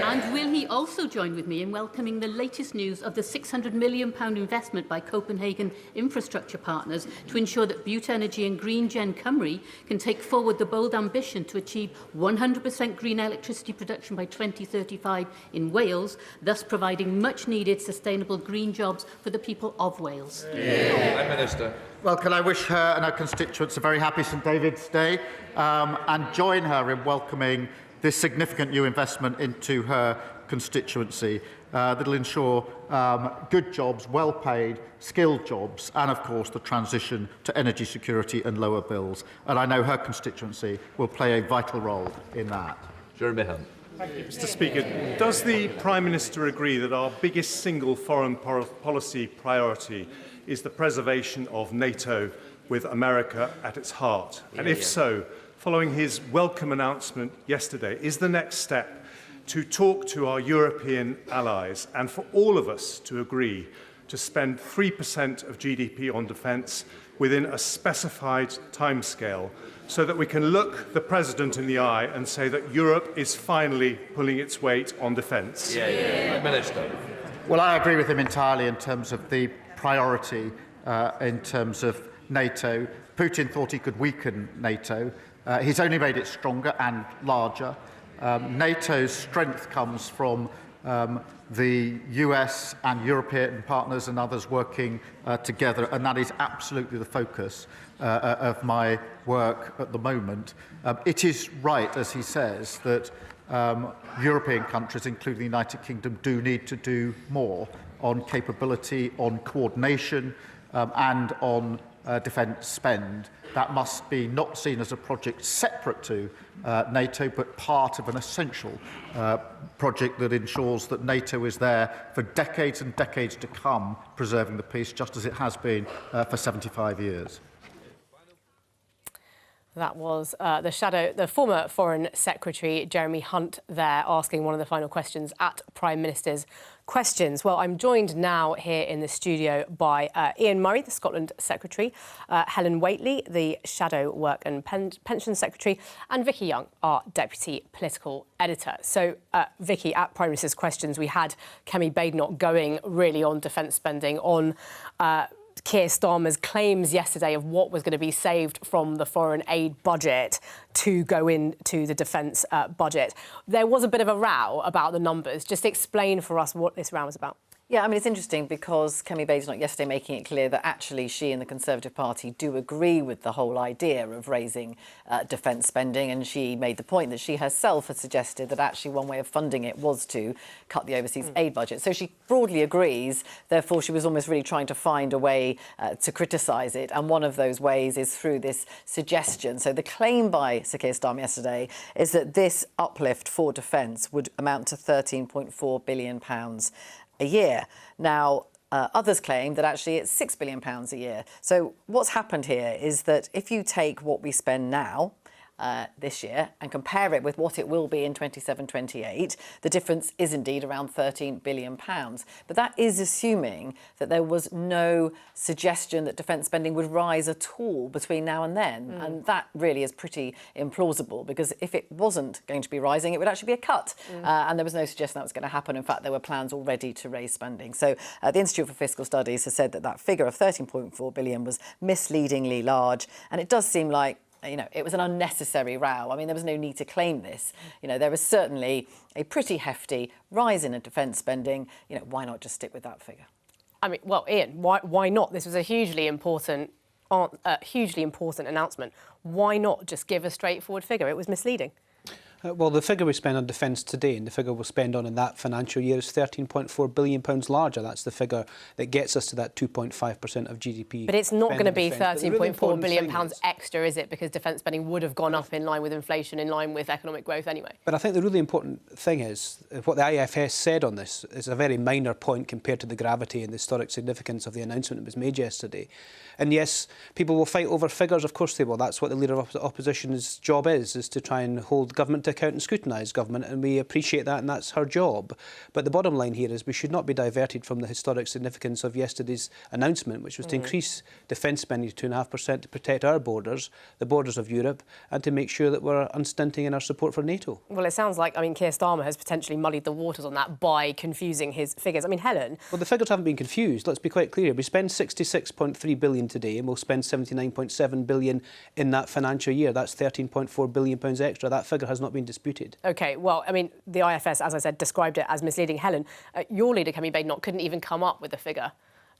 And will he also join with me in welcoming the latest news of the £600 million investment by Copenhagen infrastructure partners to ensure that Bute Energy and Green Gen Cymru can take forward the bold ambition to achieve 100% green electricity production by 2035 in Wales, thus providing much-needed sustainable green jobs for the people of Wales? Prime Minister. Well, can I wish her and her constituents a very happy St David's Day and join her in welcoming this significant new investment into her constituency that will ensure good jobs, well-paid, skilled jobs, and, of course, the transition to energy security and lower bills. And I know her constituency will play a vital role in that. Jeremy Hunt. Thank you, Mr. Speaker. Does the Prime Minister agree that our biggest single foreign policy priority is the preservation of NATO with America at its heart? And if so, following his welcome announcement yesterday, is the next step to talk to our European allies and for all of us to agree to spend 3% of GDP on defence within a specified timescale so that we can look the President in the eye and say that Europe is finally pulling its weight on defence? Prime Minister. Well, I agree with him entirely in terms of the priority in terms of NATO. Putin thought he could weaken NATO. He's only made it stronger and larger. NATO's strength comes from the US and European partners and others working together, and that is absolutely the focus of my work at the moment. It is right, as he says, that European countries, including the United Kingdom, do need to do more on capability, on coordination, and on defence spend. That must be not seen as a project separate to NATO, but part of an essential project that ensures that NATO is there for decades and decades to come, preserving the peace, just as it has been for 75 years. That was the former Foreign Secretary, Jeremy Hunt, there, asking one of the final questions at Prime Minister's Questions. Well, I'm joined now here in the studio by Ian Murray, the Scotland Secretary, Helen Whately, the Shadow Work and Pension Secretary, and Vicki Young, our Deputy Political Editor. So, Vicki, at Prime Minister's Questions, we had Kemi Badenoch going really on defence spending, on Keir Starmer's claims yesterday of what was going to be saved from the foreign aid budget to go into the defence budget. There was a bit of a row about the numbers. Just explain for us what this row was about. Yeah, I mean, it's interesting because Kemi Badenoch yesterday making it clear that actually she and the Conservative Party do agree with the whole idea of raising defence spending, and she made the point that she herself had suggested that actually one way of funding it was to cut the overseas aid budget. So she broadly agrees, therefore she was almost really trying to find a way to criticise it, and one of those ways is through this suggestion. So the claim by Sir Keir Starmer yesterday is that this uplift for defence would amount to £13.4 billion a year. Now, others claim that actually it's £6 billion a year. So what's happened here is that if you take what we spend now, this year, and compare it with what it will be in 27-28, the difference is indeed around £13 billion. But that is assuming that there was no suggestion that defence spending would rise at all between now and then. And that really is pretty implausible, because if it wasn't going to be rising, it would actually be a cut. And there was no suggestion that was going to happen. In fact, there were plans already to raise spending. So the Institute for Fiscal Studies has said that that figure of £13.4 billion was misleadingly large. And it does seem like, you know, it was an unnecessary row. I mean, there was no need to claim this. You know, there was certainly a pretty hefty rise in defence spending. You know, why not just stick with that figure? I mean, well, Ian, why not? This was a hugely important announcement. Why not just give a straightforward figure? It was misleading. Well, the figure we spend on defence today and the figure we'll spend on in that financial year is £13.4 billion larger. That's the figure that gets us to that 2.5% of GDP. But it's not going to be £13.4 billion extra, is it? Because defence spending would have gone up in line with inflation, in line with economic growth anyway. But I think the really important thing is what the IFS said on this is a very minor point compared to the gravity and the historic significance of the announcement that was made yesterday. And yes, people will fight over figures, of course they will. That's what the Leader of the Opposition's job is to try and hold government to account and scrutinise government, and we appreciate that, and that's her job. But the bottom line here is we should not be diverted from the historic significance of yesterday's announcement, which was to increase defence spending to 2.5% to protect our borders, the borders of Europe, and to make sure that we're unstinting in our support for NATO. Well, it sounds like, Keir Starmer has potentially muddied the waters on that by confusing his figures. Helen... Well, the figures haven't been confused. Let's be quite clear. We spend £66.3 billion today, and we'll spend £79.7 billion in that financial year. That's £13.4 billion extra. That figure has not been disputed. OK, well, the IFS, as I said, described it as misleading. Helen, your leader, Kemi Badenoch, couldn't even come up with a figure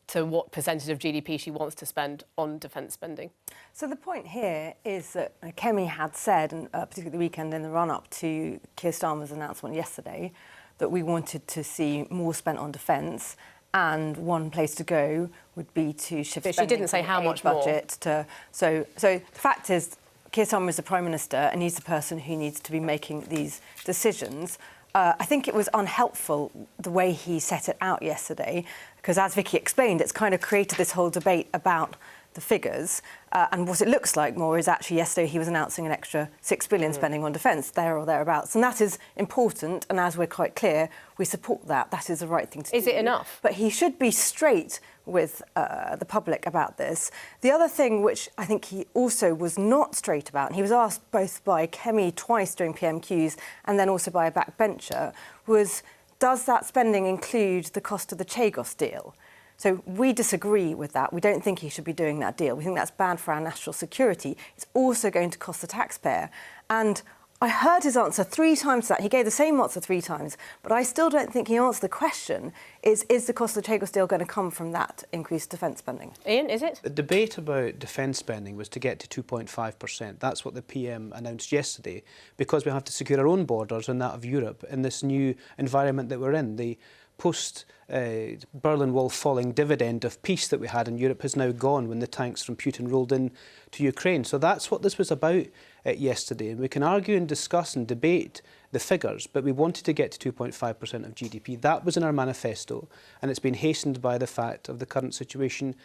to what percentage of GDP she wants to spend on defence spending. So the point here is that Kemi had said, and particularly the weekend in the run-up to Keir Starmer's announcement yesterday, that we wanted to see more spent on defence, and one place to go would be to shift but spending she didn't say how much budget to. So the fact is, Keir Starmer is the Prime Minister, and he's the person who needs to be making these decisions. I think it was unhelpful the way he set it out yesterday, because as Vicki explained, it's kind of created this whole debate about the figures. And what it looks like more is actually yesterday he was announcing an extra £6 billion spending on defence, there or thereabouts. And that is important. And as we're quite clear, we support that. That is the right thing to do. Is it enough? But he should be straight with the public about this. The other thing which I think he also was not straight about, and he was asked both by Kemi twice during PMQs and then also by a backbencher, was does that spending include the cost of the Chagos deal? So we disagree with that. We don't think he should be doing that deal. We think that's bad for our national security. It's also going to cost the taxpayer. And I heard his answer 3 times to that. He gave the same answer 3 times, but I still don't think he answered the question, is the cost of the Chagos deal going to come from that increased defence spending? Ian, is it? The debate about defence spending was to get to 2.5%. That's what the PM announced yesterday, because we have to secure our own borders and that of Europe in this new environment that we're in. The post-Berlin Wall falling dividend of peace that we had in Europe has now gone when the tanks from Putin rolled in to Ukraine. So that's what this was about yesterday. And we can argue and discuss and debate the figures, but we wanted to get to 2.5% of GDP. That was in our manifesto, and it's been hastened by the fact of the current situation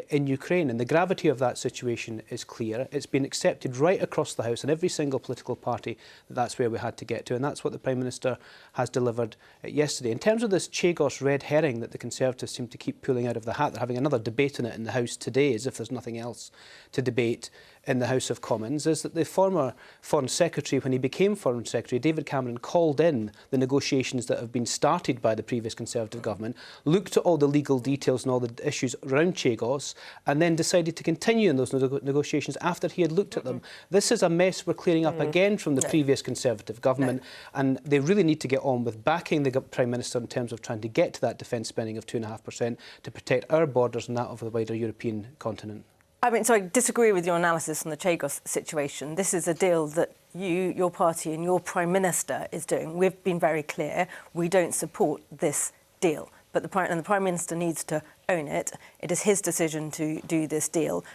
in Ukraine. And the gravity of that situation is clear. It's been accepted right across the House in every single political party that that's where we had to get to, and that's what the Prime Minister has delivered yesterday. In terms of this Chagos red herring that the Conservatives seem to keep pulling out of the hat, they're having another debate on it in the House today, as if there's nothing else to debate in the House of Commons, is that the former Foreign Secretary, when he became Foreign Secretary, David Cameron, called in the negotiations that have been started by the previous Conservative government, looked at all the legal details and all the issues around Chagos, and then decided to continue in those negotiations after he had looked at them. This is a mess we're clearing up again from the previous Conservative government, and they really need to get on with backing the Prime Minister in terms of trying to get to that defence spending of 2.5% to protect our borders and that of the wider European continent. So I disagree with your analysis on the Chagos situation. This is a deal that you, your party and your Prime Minister is doing. We've been very clear. We don't support this deal. But the Prime Minister needs to own it. It is his decision to do this deal,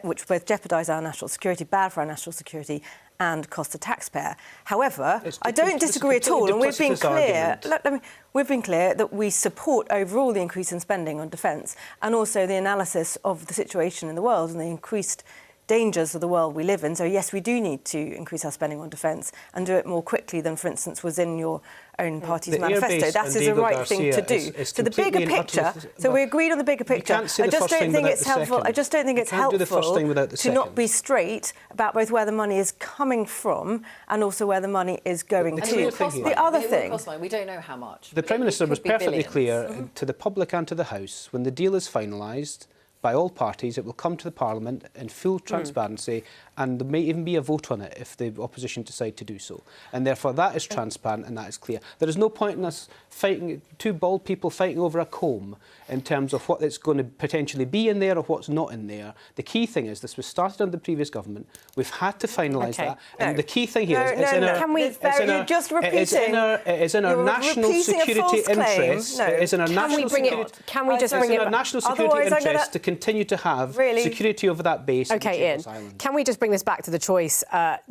which both jeopardise our national security, bad for our national security, and cost the taxpayer. However, I don't disagree at all, and we've been clear. We've been clear that we support overall the increase in spending on defence, and also the analysis of the situation in the world and the increased dangers of the world we live in. So yes, we do need to increase our spending on defence and do it more quickly than, for instance, was in your own party's manifesto. That is the right thing to do. So the bigger picture. So we agreed on the bigger picture. I just don't think it's helpful. I just don't think it's helpful to not be straight about both where the money is coming from and also where the money is going to. The other thing, we don't know how much. The Prime Minister was perfectly clear to the public and to the House when the deal is finalised by all parties, it will come to the Parliament in full transparency, and there may even be a vote on it if the opposition decide to do so. And therefore that is transparent and that is clear. There is no point in us fighting, two bald people fighting over a comb in terms of what it's going to potentially be in there or what's not in there. The key thing is this was started under the previous government. We've had to finalise that. And the key thing here is it's in our national security interest. It is in our national security interest to continue to have security over that base. OK, Ian, can we just bring this back to the choice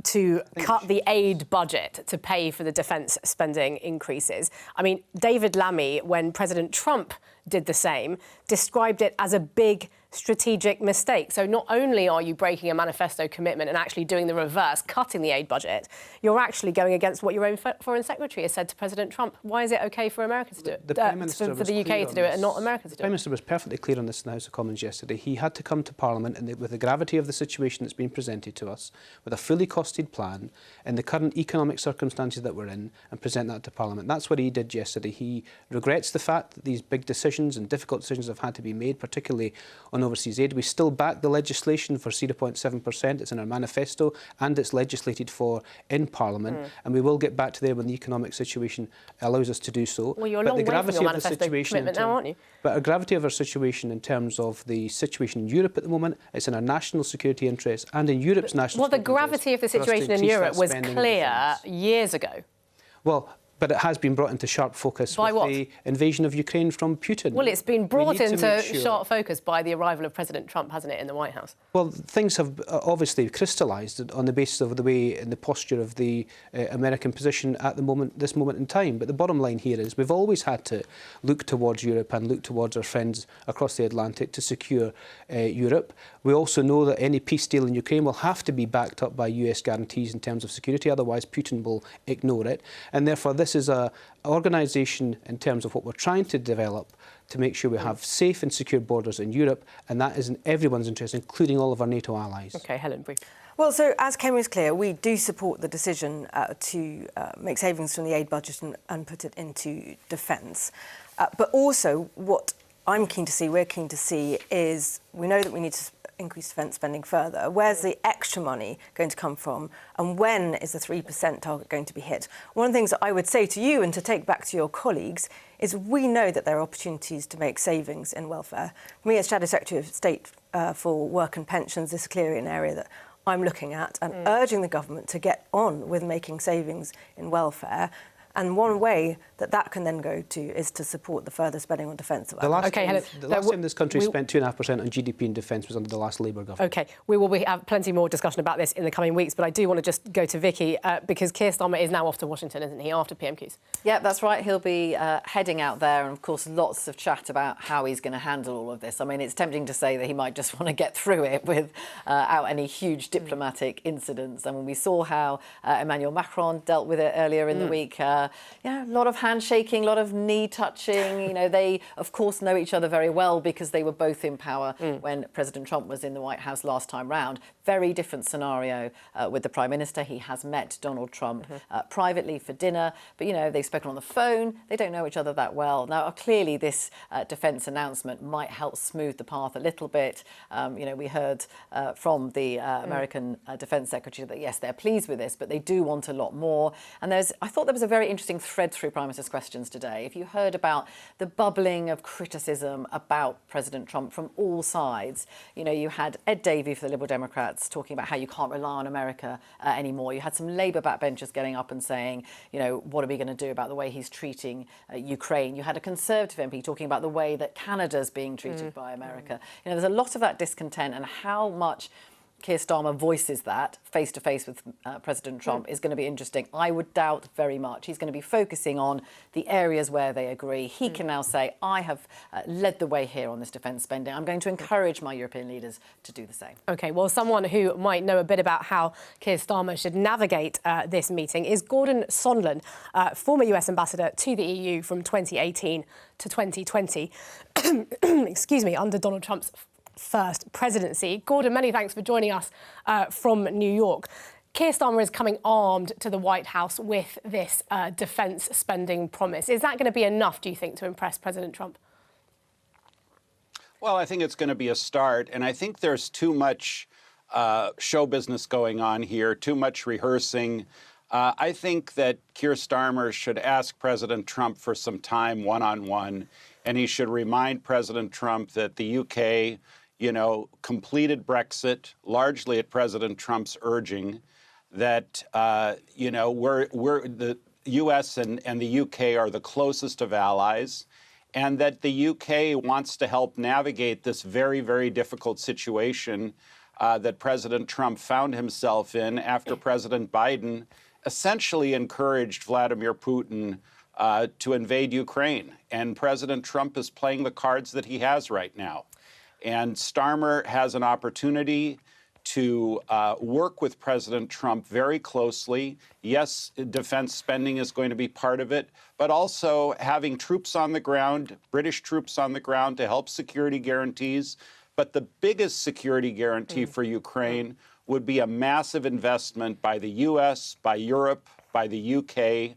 to cut the aid budget to pay for the defence spending increases? I mean, David Lammy, when President Trump did the same, described it as a big strategic mistake. So not only are you breaking a manifesto commitment and actually doing the reverse, cutting the aid budget, you're actually going against what your own foreign secretary has said to President Trump. Why is it OK for America to do it? The Prime Minister for the UK to do it and not America to do it? The Prime Minister was perfectly clear on this in the House of Commons yesterday. He had to come to Parliament and with the gravity of the situation that's been presented to us, with a fully costed plan in the current economic circumstances that we're in, and present that to Parliament. That's what he did yesterday. He regrets the fact that these big decisions and difficult decisions have had to be made, particularly on overseas aid. We still back the legislation for 0.7%. It's in our manifesto and it's legislated for in Parliament. And we will get back to there when the economic situation allows us to do so. Well, you're a long way from your manifesto commitment now, aren't you? But the gravity of our situation in terms of the situation in Europe at the moment, it's in our national security interests and in Europe's national security interests. Well, the gravity of the situation in Europe was clear years ago. Well, but it has been brought into sharp focus with the invasion of Ukraine from Putin. Well, it's been brought into sharp focus by the arrival of President Trump, hasn't it, in the White House? Well, things have obviously crystallised on the basis of the way and the posture of the American position at the moment, this moment in time. But the bottom line here is we've always had to look towards Europe and look towards our friends across the Atlantic to secure Europe. We also know that any peace deal in Ukraine will have to be backed up by US guarantees in terms of security, otherwise Putin will ignore it. And therefore this is an organisation in terms of what we're trying to develop to make sure we have safe and secure borders in Europe, and that is in everyone's interest, including all of our NATO allies. OK, Helen, brief. Well, so as Ken was clear, we do support the decision to make savings from the aid budget and put it into defence. But also what I'm keen to see, we're keen to see, is we know that we need to increase defence spending further. Where's the extra money going to come from? And when is the 3% target going to be hit? One of the things that I would say to you and to take back to your colleagues is we know that there are opportunities to make savings in welfare. For me, as Shadow Secretary of State for Work and Pensions, this is clearly an area that I'm looking at and urging the government to get on with making savings in welfare. And one way that that can then go to is to support the further spending on defence. The last time this country spent 2.5% on GDP in defence was under the last Labour government. OK, we will have plenty more discussion about this in the coming weeks, but I do want to just go to Vicki, because Keir Starmer is now off to Washington, isn't he, after PMQs? Yeah, that's right. He'll be heading out there, and of course lots of chat about how he's going to handle all of this. I mean, it's tempting to say that he might just want to get through it without any huge diplomatic incidents. And when we saw how Emmanuel Macron dealt with it earlier in the week, a lot of handshaking, a lot of knee touching. You know, they, of course, know each other very well because they were both in power when President Trump was in the White House last time round. Very different scenario with the Prime Minister. He has met Donald Trump privately for dinner, but, you know, they've spoken on the phone. They don't know each other that well. Now, clearly, this defence announcement might help smooth the path a little bit. You know, we heard from the American Defence Secretary that, yes, they're pleased with this, but they do want a lot more. And I thought there was a very interesting thread through Prime Minister's questions today. If you heard about the bubbling of criticism about President Trump from all sides, you know, you had Ed Davey for the Liberal Democrats talking about how you can't rely on America anymore. You had some Labour backbenchers getting up and saying, you know, what are we going to do about the way he's treating Ukraine? You had a Conservative MP talking about the way that Canada's being treated by America. You know, there's a lot of that discontent, and how much Keir Starmer voices that face-to-face with President Trump is going to be interesting. I would doubt very much. He's going to be focusing on the areas where they agree. He can now say, I have led the way here on this defence spending. I'm going to encourage my European leaders to do the same. OK, well, someone who might know a bit about how Keir Starmer should navigate this meeting is Gordon Sondland, former US ambassador to the EU from 2018 to 2020, excuse me, under Donald Trump's first presidency. Gordon, many thanks for joining us from New York. Keir Starmer is coming armed to the White House with this defence spending promise. Is that going to be enough, do you think, to impress President Trump? Well, I think it's going to be a start, and I think there's too much show business going on here, too much rehearsing. I think that Keir Starmer should ask President Trump for some time one-on-one, and he should remind President Trump that the UK, you know, completed Brexit largely at President Trump's urging, that, you know, the US and the UK are the closest of allies, and that the UK wants to help navigate this very, very difficult situation that President Trump found himself in after President Biden essentially encouraged Vladimir Putin to invade Ukraine. And President Trump is playing the cards that he has right now. And Starmer has an opportunity to work with President Trump very closely. Yes, defense spending is going to be part of it, but also having troops on the ground, British troops on the ground to help security guarantees. But the biggest security guarantee for Ukraine would be a massive investment by the U.S., by Europe, by the UK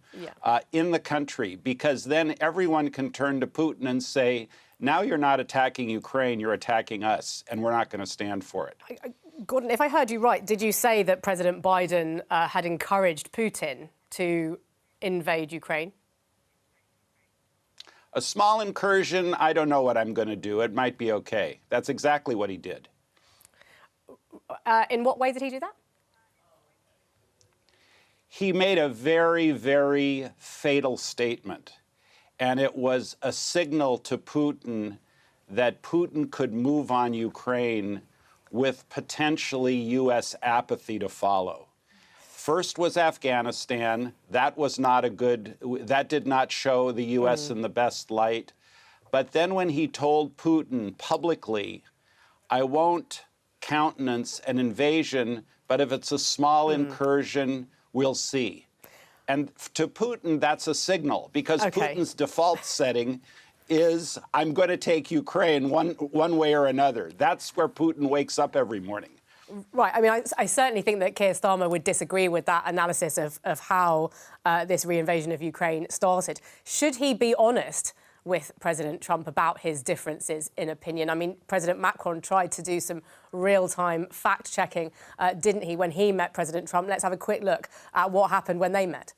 in the country, because then everyone can turn to Putin and say, now you're not attacking Ukraine, you're attacking us, and we're not going to stand for it. Gordon, if I heard you right, did you say that President Biden had encouraged Putin to invade Ukraine? A small incursion, I don't know what I'm going to do. It might be okay. That's exactly what he did. In what way did he do that? He made a very, very fatal statement, and it was a signal to Putin that Putin could move on Ukraine with potentially U.S. apathy to follow. First was Afghanistan. That was not a good, that did not show the U.S. in the best light. But then when he told Putin publicly, I won't countenance an invasion, but if it's a small incursion, we'll see. And to Putin, that's a signal, because Putin's default setting is, I'm going to take Ukraine one way or another. That's where Putin wakes up every morning. Right. I mean, I certainly think that Keir Starmer would disagree with that analysis of how this reinvasion of Ukraine started. Should he be honest with President Trump about his differences in opinion? I mean, President Macron tried to do some real-time fact-checking, didn't he, when he met President Trump? Let's have a quick look at what happened when they met.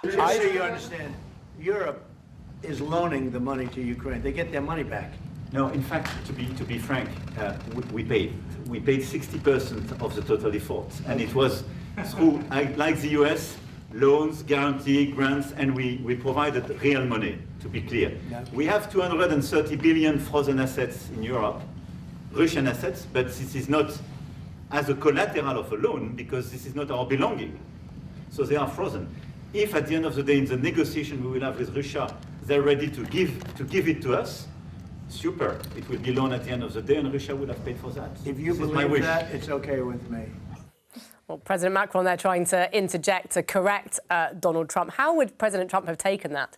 Just so you understand, Europe is loaning the money to Ukraine. They get their money back. No, in fact, to be frank, we paid 60% of the total effort, and it was through, like the US, loans, guarantee, grants, and we provided real money, to be clear. We have 230 billion frozen assets in Europe, Russian assets, but this is not as a collateral of a loan, because this is not our belonging. So they are frozen. If at the end of the day, in the negotiation we will have with Russia, they're ready to give it to us, super. It will be loan at the end of the day, and Russia will have paid for that. If you believe that, it's okay with me. Well, President Macron, they're trying to interject to correct Donald Trump. How would President Trump have taken that?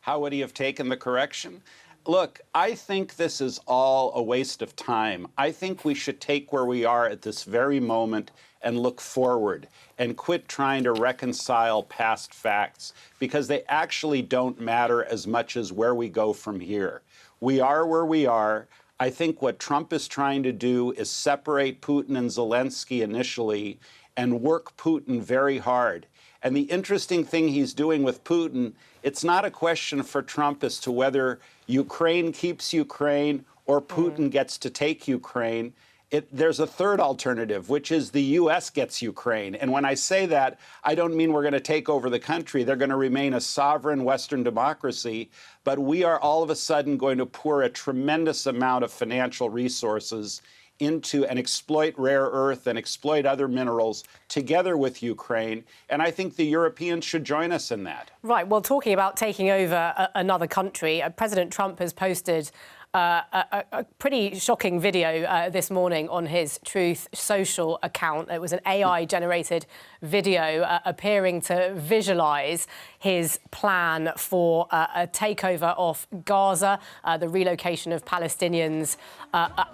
How would he have taken the correction? Look, I think this is all a waste of time. I think we should take where we are at this very moment and look forward and quit trying to reconcile past facts, because they actually don't matter as much as where we go from here. We are where we are. I think what Trump is trying to do is separate Putin and Zelensky initially and work Putin very hard. And the interesting thing he's doing with Putin, it's not a question for Trump as to whether Ukraine keeps Ukraine or Putin gets to take Ukraine. There's a third alternative, which is the U.S. gets Ukraine. And when I say that, I don't mean we're going to take over the country. They're going to remain a sovereign Western democracy. But we are all of a sudden going to pour a tremendous amount of financial resources into and exploit rare earth and exploit other minerals together with Ukraine. And I think the Europeans should join us in that. Right. Well, talking about taking over another country, President Trump has posted a pretty shocking video this morning on his Truth Social account. It was an AI-generated video appearing to visualise his plan for a takeover of Gaza, the relocation of Palestinians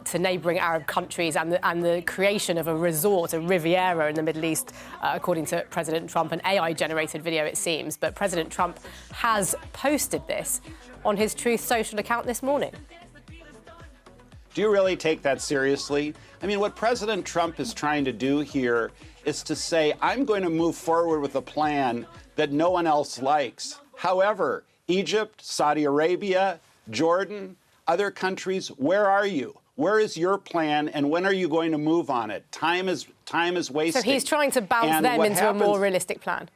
to neighbouring Arab countries, and the creation of a resort, a Riviera in the Middle East, according to President Trump. An AI-generated video, it seems. But President Trump has posted this on his Truth Social account this morning. Do you really take that seriously? I mean, what President Trump is trying to do here is to say, I'm going to move forward with a plan that no one else likes. However, Egypt, Saudi Arabia, Jordan, other countries, where are you? Where is your plan, and when are you going to move on it? Time is wasting. So he's trying to bounce them into a more realistic plan.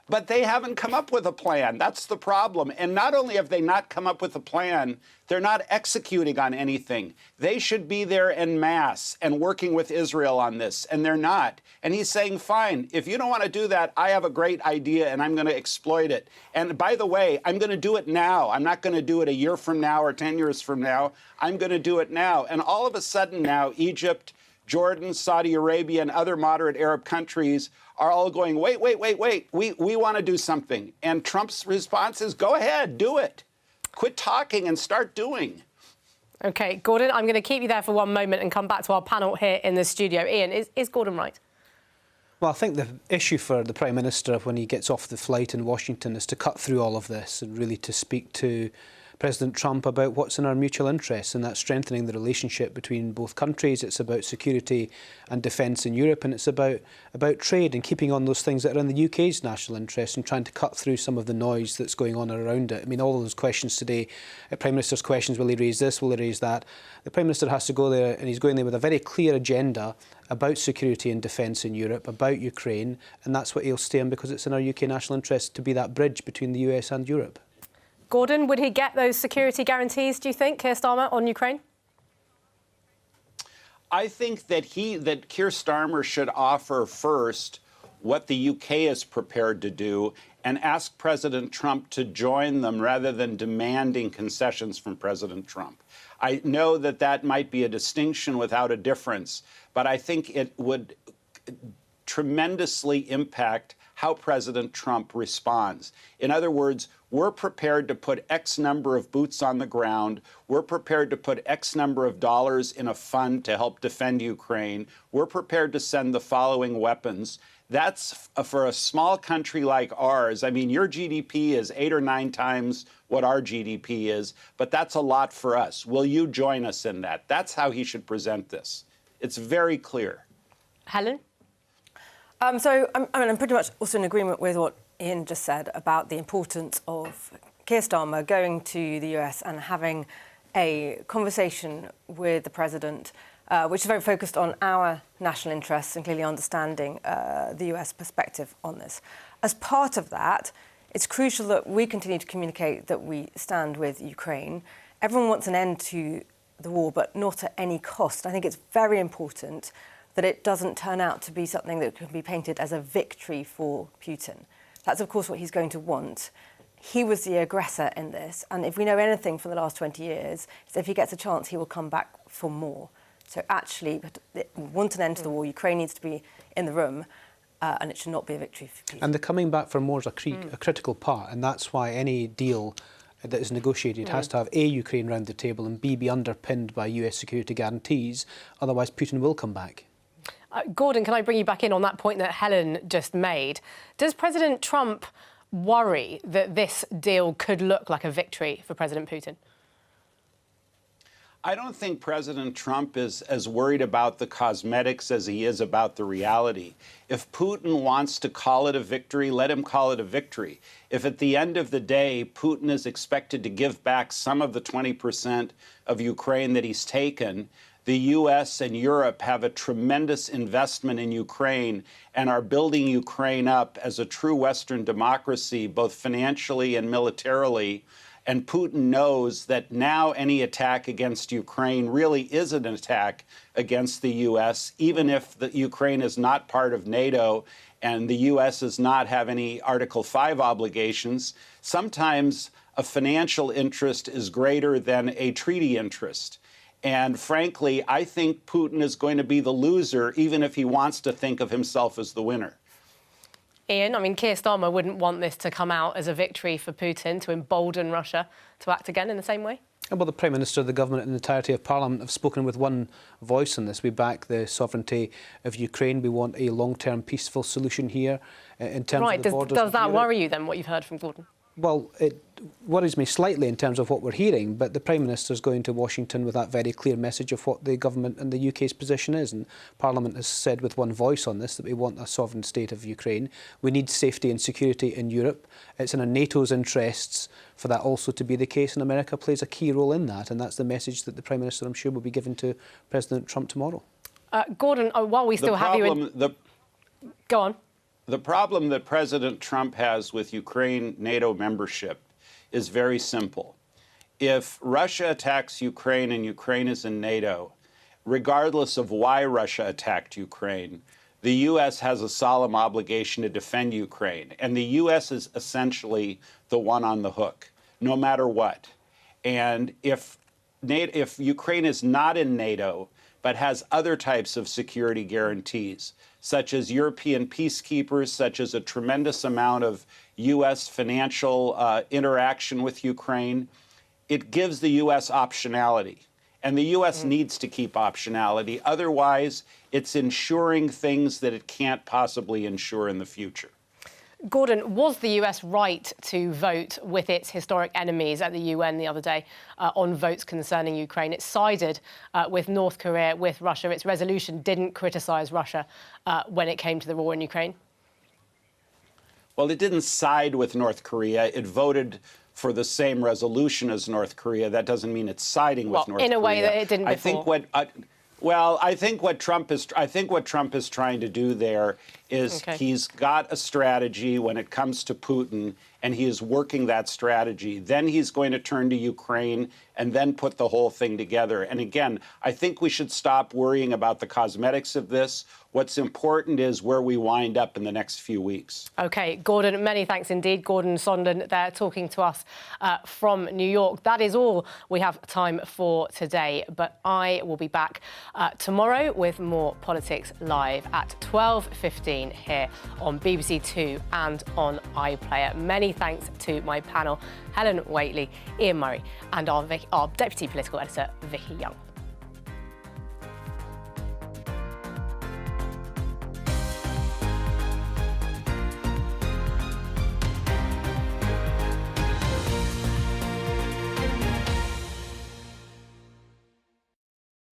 But they haven't come up with a plan. That's the problem. And not only have they not come up with a plan, they're not executing on anything. They should be there en masse and working with Israel on this, and they're not. And he's saying, fine, if you don't want to do that, I have a great idea and I'm going to exploit it. And by the way, I'm going to do it now. I'm not going to do it a year from now or 10 years from now. I'm going to do it now. And all of a sudden now, Egypt, Jordan, Saudi Arabia, and other moderate Arab countries are all going, wait, we want to do something. And Trump's response is, go ahead, do it. Quit talking and start doing. OK, Gordon, I'm going to keep you there for one moment and come back to our panel here in the studio. Ian, is Gordon right? Well, I think the issue for the Prime Minister when he gets off the flight in Washington is to cut through all of this and really to speak to President Trump about what's in our mutual interests, and that's strengthening the relationship between both countries. It's about security and defence in Europe, and it's about trade and keeping on those things that are in the UK's national interest and trying to cut through some of the noise that's going on around it. I mean, all of those questions today, Prime Minister's questions, will he raise this, will he raise that? The Prime Minister has to go there, and he's going there with a very clear agenda about security and defence in Europe, about Ukraine, and that's what he'll stay on because it's in our UK national interest to be that bridge between the US and Europe. Gordon, would he get those security guarantees, do you think, Keir Starmer, on Ukraine? I think that Keir Starmer should offer first what the UK is prepared to do and ask President Trump to join them rather than demanding concessions from President Trump. I know that that might be a distinction without a difference, but I think it would tremendously impact how President Trump responds. In other words, we're prepared to put X number of boots on the ground. We're prepared to put X number of dollars in a fund to help defend Ukraine. We're prepared to send the following weapons. That's for a small country like ours. I mean, your GDP is 8 or 9 times what our GDP is, but that's a lot for us. Will you join us in that? That's how he should present this. It's very clear. Helen? So I'm pretty much also in agreement with what Ian just said about the importance of Keir Starmer going to the US and having a conversation with the President, which is very focused on our national interests and clearly understanding the US perspective on this. As part of that, it's crucial that we continue to communicate that we stand with Ukraine. Everyone wants an end to the war, but not at any cost. I think it's very important that it doesn't turn out to be something that can be painted as a victory for Putin. That's, of course, what he's going to want. He was the aggressor in this, and if we know anything from the last 20 years, is if he gets a chance, he will come back for more. So actually, we want an end to the war. Ukraine needs to be in the room, and it should not be a victory for Putin. And the coming back for more is a critical part, and that's why any deal that is negotiated has to have A, Ukraine round the table, and B, be underpinned by US security guarantees. Otherwise, Putin will come back. Gordon, can I bring you back in on that point that Helen just made? Does President Trump worry that this deal could look like a victory for President Putin? I don't think President Trump is as worried about the cosmetics as he is about the reality. If Putin wants to call it a victory, let him call it a victory. If at the end of the day, Putin is expected to give back some of the 20% of Ukraine that he's taken, the U.S. and Europe have a tremendous investment in Ukraine and are building Ukraine up as a true Western democracy, both financially and militarily. And Putin knows that now any attack against Ukraine really is an attack against the U.S., even if the Ukraine is not part of NATO and the U.S. does not have any Article 5 obligations. Sometimes a financial interest is greater than a treaty interest. And frankly, I think Putin is going to be the loser, even if he wants to think of himself as the winner. Ian, I mean, Keir Starmer wouldn't want this to come out as a victory for Putin, to embolden Russia to act again in the same way? Well, the Prime Minister, the Government and the entirety of Parliament have spoken with one voice on this. We back the sovereignty of Ukraine. We want a long-term peaceful solution here in terms of the borders. Does that worry you, then, what you've heard from Gordon? Well, it worries me slightly in terms of what we're hearing, but the Prime Minister is going to Washington with that very clear message of what the Government and the UK's position is. And Parliament has said with one voice on this that we want a sovereign state of Ukraine. We need safety and security in Europe. It's in NATO's interests for that also to be the case, and America plays a key role in that. And that's the message that the Prime Minister, I'm sure, will be given to President Trump tomorrow. Gordon, while we still have you in... Go on. The problem that President Trump has with Ukraine NATO membership is very simple. If Russia attacks Ukraine and Ukraine is in NATO, regardless of why Russia attacked Ukraine, the U.S. has a solemn obligation to defend Ukraine. And the U.S. is essentially the one on the hook, no matter what. And if Ukraine is not in NATO, but has other types of security guarantees, such as European peacekeepers, such as a tremendous amount of U.S. financial interaction with Ukraine, it gives the U.S. optionality. And the U.S. needs to keep optionality. Otherwise, it's ensuring things that it can't possibly ensure in the future. Gordon, was the US right to vote with its historic enemies at the UN the other day on votes concerning Ukraine? It sided with North Korea, with Russia. Its resolution didn't criticise Russia when it came to the war in Ukraine. Well, it didn't side with North Korea. It voted for the same resolution as North Korea. That doesn't mean it's siding with North Korea. In a way that it didn't before. I think what Trump is trying to do there is he's got a strategy when it comes to Putin, and he is working that strategy. Then he's going to turn to Ukraine and then put the whole thing together. And again, I think we should stop worrying about the cosmetics of this. What's important is where we wind up in the next few weeks. OK, Gordon, many thanks indeed. Gordon Sondland there talking to us from New York. That is all we have time for today. But I will be back tomorrow with more Politics Live at 12:15 here on BBC Two and on iPlayer. Many thanks to my panel, Helen Whately, Ian Murray and our Deputy Political Editor, Vicki Young.